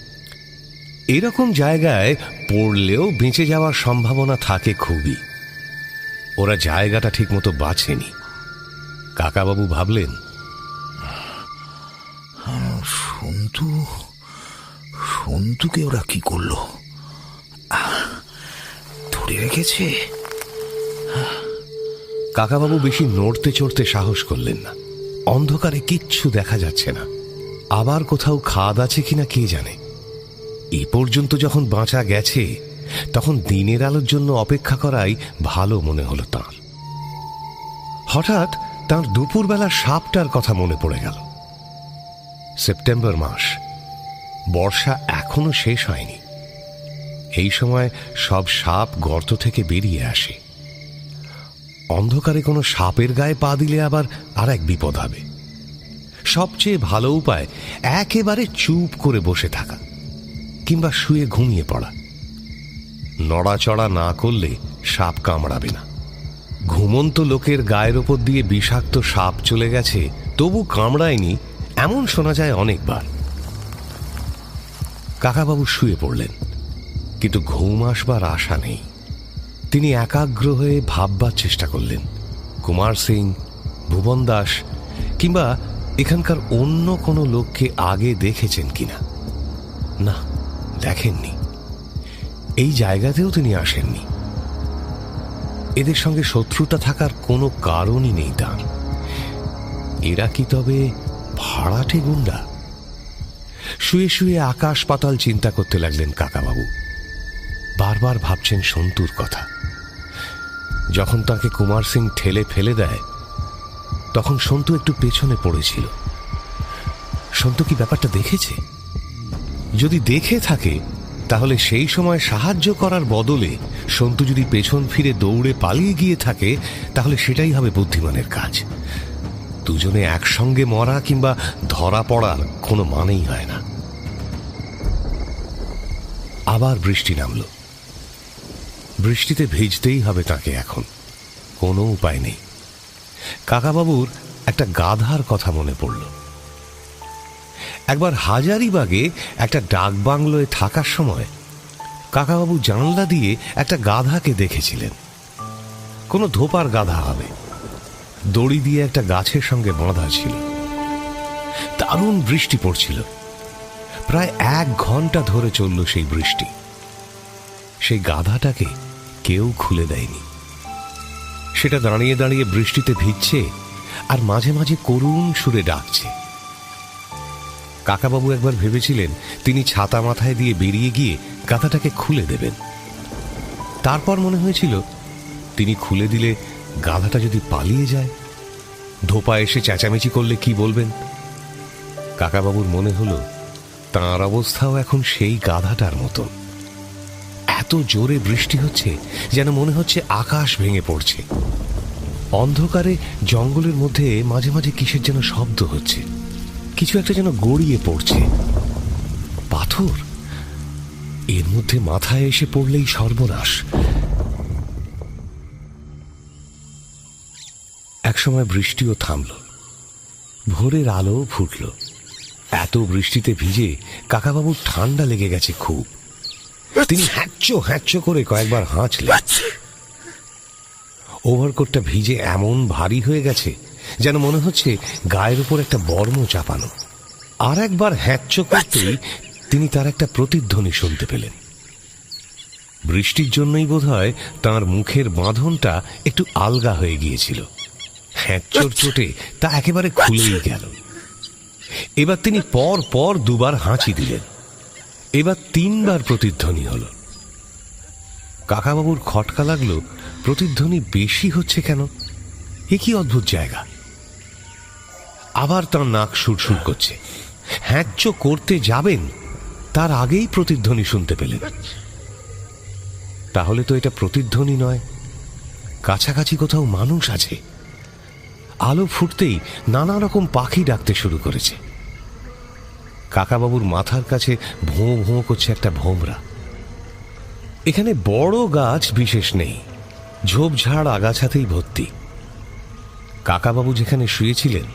এরকম জায়গায় পড়লেও বেঁচে যাওয়ার সম্ভাবনা থাকে খুবই। ওরা জায়গাটা ঠিকমতো বাছেনি। কাকাবাবু ভাবলেন, সন্তুকে ওরা কি করলো? ধরে রেখেছে। কাকাবাবু বেশি নড়তে চড়তে সাহস করলেন না। অন্ধকারে কিচ্ছু দেখা যাচ্ছে না। আবার কোথাও খাদ আছে কিনা কে জানে। এ পর্যন্ত যখন বাঁচা গেছে তখন দিনের আলোর জন্য অপেক্ষা করাই ভালো মনে হলো তাঁর। হঠাৎ তাঁর দুপুরবেলা সাপটার কথা মনে পড়ে গেল। সেপ্টেম্বর মাস, বর্ষা এখনো শেষ হয়নি। এই সময় সব সাপ গর্ত থেকে বেরিয়ে আসে। অন্ধকারে কোনো সাপের গায়ে পা দিলে আবার আর এক বিপদ হবে। সবচেয়ে ভালো উপায় একেবারে চুপ করে বসে থাকা কিংবা শুয়ে ঘুমিয়ে পড়া। নড়াচড়া না করলে সাপ কামড়াবে না। ঘুমন্ত লোকের গায়ের ওপর দিয়ে বিষাক্ত সাপ চলে গেছে, তবু কামড়ায়নি, এমন শোনা যায় অনেকবার। কাকাবাবু শুয়ে পড়লেন, কিন্তু ঘুম আসবার আশা নেই। তিনি একাগ্র হয়ে ভাববার চেষ্টা করলেন কুমার সিং, ভুবন দাস কিংবা এখানকার অন্য কোনো লোককে আগে দেখেছেন কিনা। না, দেখেননি। এই জায়গাতেও তিনি আসেননি। এদের সঙ্গে শত্রুতা থাকার কোনো কারণই নেই তার। এরা কি তবে ভাড়াটে গুন্ডা? শুয়ে শুয়ে আকাশ পাতাল চিন্তা করতে লাগলেন কাকাবাবু। বারবার ভাবছেন সন্তুর কথা। যখন তাকে কুমার সিং ঠেলে ফেলে দেয় তখন সন্তু একটু পেছনে পড়েছিল। সন্তু কি ব্যাপারটা দেখেছে? যদি দেখে থাকে তাহলে সেই সময় সাহায্য করার বদলে সন্তু যদি পেছন ফিরে দৌড়ে পালিয়ে গিয়ে থাকে তাহলে সেটাই হবে বুদ্ধিমানের কাজ। দুজনে একসঙ্গে মরা কিংবা ধরা পড়ার কোনো মানেই হয় না। আবার বৃষ্টি নামল। বৃষ্টিতে ভিজতেই হবে তাকে এখন, কোনো উপায় নেই। কাকাবাবুর একটা গাধার কথা মনে পড়ল। একবার হাজারিবাগে একটা ডাকবাংলোয় থাকার সময় কাকাবাবু জানলা দিয়ে একটা গাধাকে দেখেছিলেন। কোনো ধোপার গাধা হবে, দড়ি দিয়ে একটা গাছের সঙ্গে বাঁধা ছিল। দারুণ বৃষ্টি পড়ছিল। প্রায় 1 ঘন্টা ধরে চলল সেই বৃষ্টি। সেই গাধাটাকে কেউ খুলে দেয়নি। সেটা দাঁড়িয়ে দাঁড়িয়ে বৃষ্টিতে ভিজছে আর মাঝে মাঝে করুণ সুরে ডাকছে। কাকাবাবু একবার ভেবেছিলেন তিনি ছাতা মাথায় দিয়ে বেরিয়ে গিয়ে গাধাটাকে খুলে দেবেন। তারপর মনে হয়েছিল তিনি খুলে দিলে গাধাটা যদি পালিয়ে যায়, ধোপা এসে চেঁচামেচি করলে কি বলবেন। কাকাবাবুর মনে হলো তাঁর অবস্থাও এখন সেই গাধাটার মতো। এত জোরে বৃষ্টি হচ্ছে যেন মনে হচ্ছে আকাশ ভেঙে পড়ছে। অন্ধকারে জঙ্গলের মধ্যে মাঝে মাঝে কিসের যেন শব্দ হচ্ছে, কিছু একটা যেন গড়িয়ে পড়ছে। পাথর? এর মধ্যে মাথায় এসে পড়লেই সর্বনাশ। একসময় বৃষ্টিও থামল, ভোরের আলো ফুটল। এত বৃষ্টিতে ভিজে কাকাবাবুর ঠান্ডা লেগে গেছে খুব। তিনি হ্যাঁচো হ্যাঁচো করে কয়েকবার হাঁচলেন। ওভারকোটটা ভিজে এমন ভারী হয়ে গেছে যেন মনে হচ্ছে গায়ের উপর একটা বর্ম চাপানো। আর একবার হ্যাঁচো করতেই তিনি তার একটা প্রতিধ্বনি শুনতে পেলেন। বৃষ্টির জন্যই বোধহয় তাঁর মুখের বাঁধনটা একটু আলগা হয়ে গিয়েছিল। হ্যাঁচোর চোটে তা একেবারে খুলেই গেল। এবার তিনি পর পর 2 বার হাঁচি দিলেন। এবার 3 বার প্রতিধ্বনি হল। কাকাবাবুর খটকা লাগলো, প্রতিধ্বনি বেশি হচ্ছে কেন? এ কি অদ্ভুত জায়গা। আবার তার নাক সুরসুর করছে। হ্যাঁচো করতে যাবেন তার আগেই প্রতিধ্বনি শুনতে পেলেন। তাহলে তো এটা প্রতিধ্বনি নয়, কাছাকাছি কোথাও মানুষ আছে। আলো ফুটতেই নানা রকম পাখি ডাকতে শুরু করেছে। কাকাবাবুর মাথার কাছে ভোঁ ভোঁ করছে একটা ভোমরা। এখানে বড় গাছ বিশেষ নেই, ঝোপঝাড় আগাছাতেই ভর্তি। কাকাবাবু যেখানে শুয়েছিলেন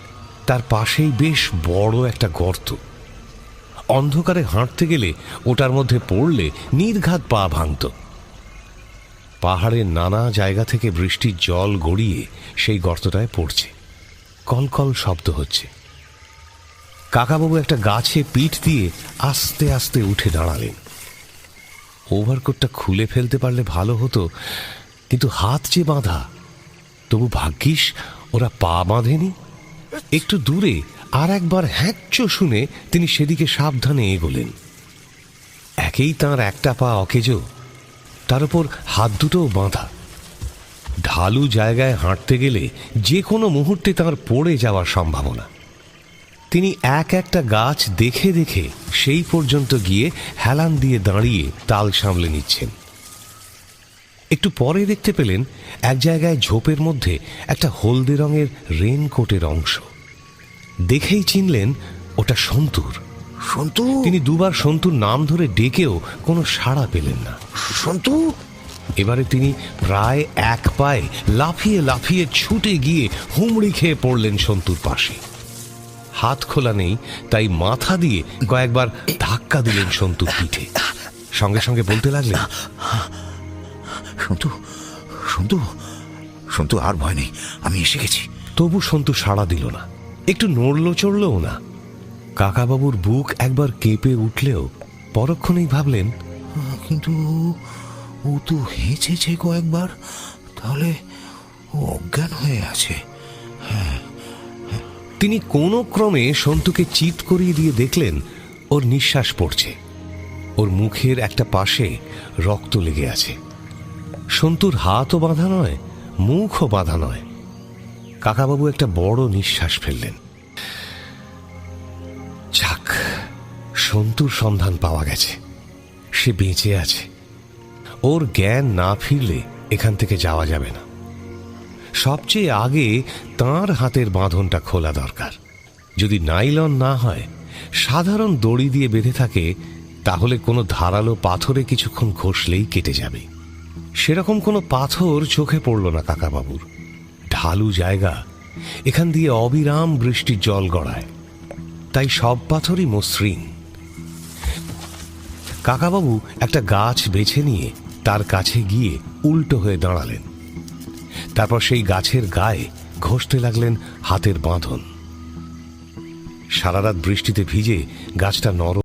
তার পাশেই বেশ বড় একটা গর্ত। অন্ধকারে হাঁটতে গেলে ওটার মধ্যে পড়লে নির্ঘাত পা ভাঙত। পাহাড়ের নানা জায়গা থেকে বৃষ্টির জল গড়িয়ে সেই গর্তটায় পড়ছে, কলকল শব্দ হচ্ছে। কাকাবাবু একটা গাছে পিঠ দিয়ে আস্তে আস্তে উঠে দাঁড়ালেন। ওভারকোটটা খুলে ফেলতে পারলে ভালো হতো, কিন্তু হাত যে বাঁধা। তবু ভাগ্যিস ওরা পা বাঁধেনি। একটু দূরে আর একবার হ্যাঁচো শুনে তিনি সেদিকে সাবধানে এগোলেন। একেই তাঁর একটা পা অকেজো, তার উপর হাত দুটোও বাঁধা। ঢালু জায়গায় হাঁটতে গেলে যে কোনো মুহূর্তে তাঁর পড়ে যাওয়ার সম্ভাবনা। তিনি এক একটা গাছ দেখে দেখে সেই পর্যন্ত গিয়ে হেলান দিয়ে দাঁড়িয়ে তাল সামলে নিচ্ছেন। একটু পরে দেখতে পেলেন এক জায়গায় ঝোপের মধ্যে একটা হলদে রঙের রেনকোটের অংশ। দেখেই চিনলেন ওটা সন্তুর। সন্তু, তিনি দুবার সন্তুর নাম ধরে ডেকেও কোনো সাড়া পেলেন না। সন্তু! এবারে তিনি প্রায় এক পায়ে লাফিয়ে লাফিয়ে ছুটে গিয়ে হুমড়ি খেয়ে পড়লেন সন্তুর পাশে। হাত খোলা নেই, তাই মাথা দিয়ে কয়েকবার ধাক্কা দিলেন সন্তুর পিঠে। সঙ্গে সঙ্গে বলতে লাগলেন, সন্তু, সন্তু, সন্তু, আর ভয় নেই, আমি এসে গেছি। তবু সন্তু সাড়া দিল না, একটু নড়ল চড়লও না। কাকাবাবুর বুক একবার কেঁপে উঠলেও পরক্ষণেই ভাবলেন, কিন্তু ও তো হেঁচেছে কয়েকবার, তাহলে ও অজ্ঞান হয়ে আছে। তিনি কোনো ক্রমে সন্তুকে চিৎ করিয়ে দিয়ে দেখলেন ওর নিঃশ্বাস পড়ছে। ওর মুখের একটা পাশে রক্ত লেগে আছে। সন্তুর হাতও বাঁধা নয়, মুখও বাঁধা নয়। কাকাবাবু একটা বড় নিঃশ্বাস ফেললেন। যাক, সন্তুর সন্ধান পাওয়া গেছে, সে বেঁচে আছে। ওর জ্ঞান না ফিরলে এখান থেকে যাওয়া যাবে না। সবচেয়ে আগে তাঁর হাতের বাঁধনটা খোলা দরকার। যদি নাইলন না হয়, সাধারণ দড়ি দিয়ে বেঁধে থাকে, তাহলে কোনো ধারালো পাথরে কিছুক্ষণ ঘষলেই কেটে যাবে। সেরকম কোনো পাথর চোখে পড়ল না কাকাবাবুর। ঢালু জায়গা, এখান দিয়ে অবিরাম বৃষ্টির জল গড়ায়, তাই সব পাথরই মসৃণ। কাকাবাবু একটা গাছ বেছে নিয়ে তার কাছে গিয়ে উল্টো হয়ে দাঁড়ালেন। তারপর সেই গাছের গায়ে ঘষতে লাগলেন হাতের বাঁধন। সারারাত বৃষ্টিতে ভিজে গাছটা নরম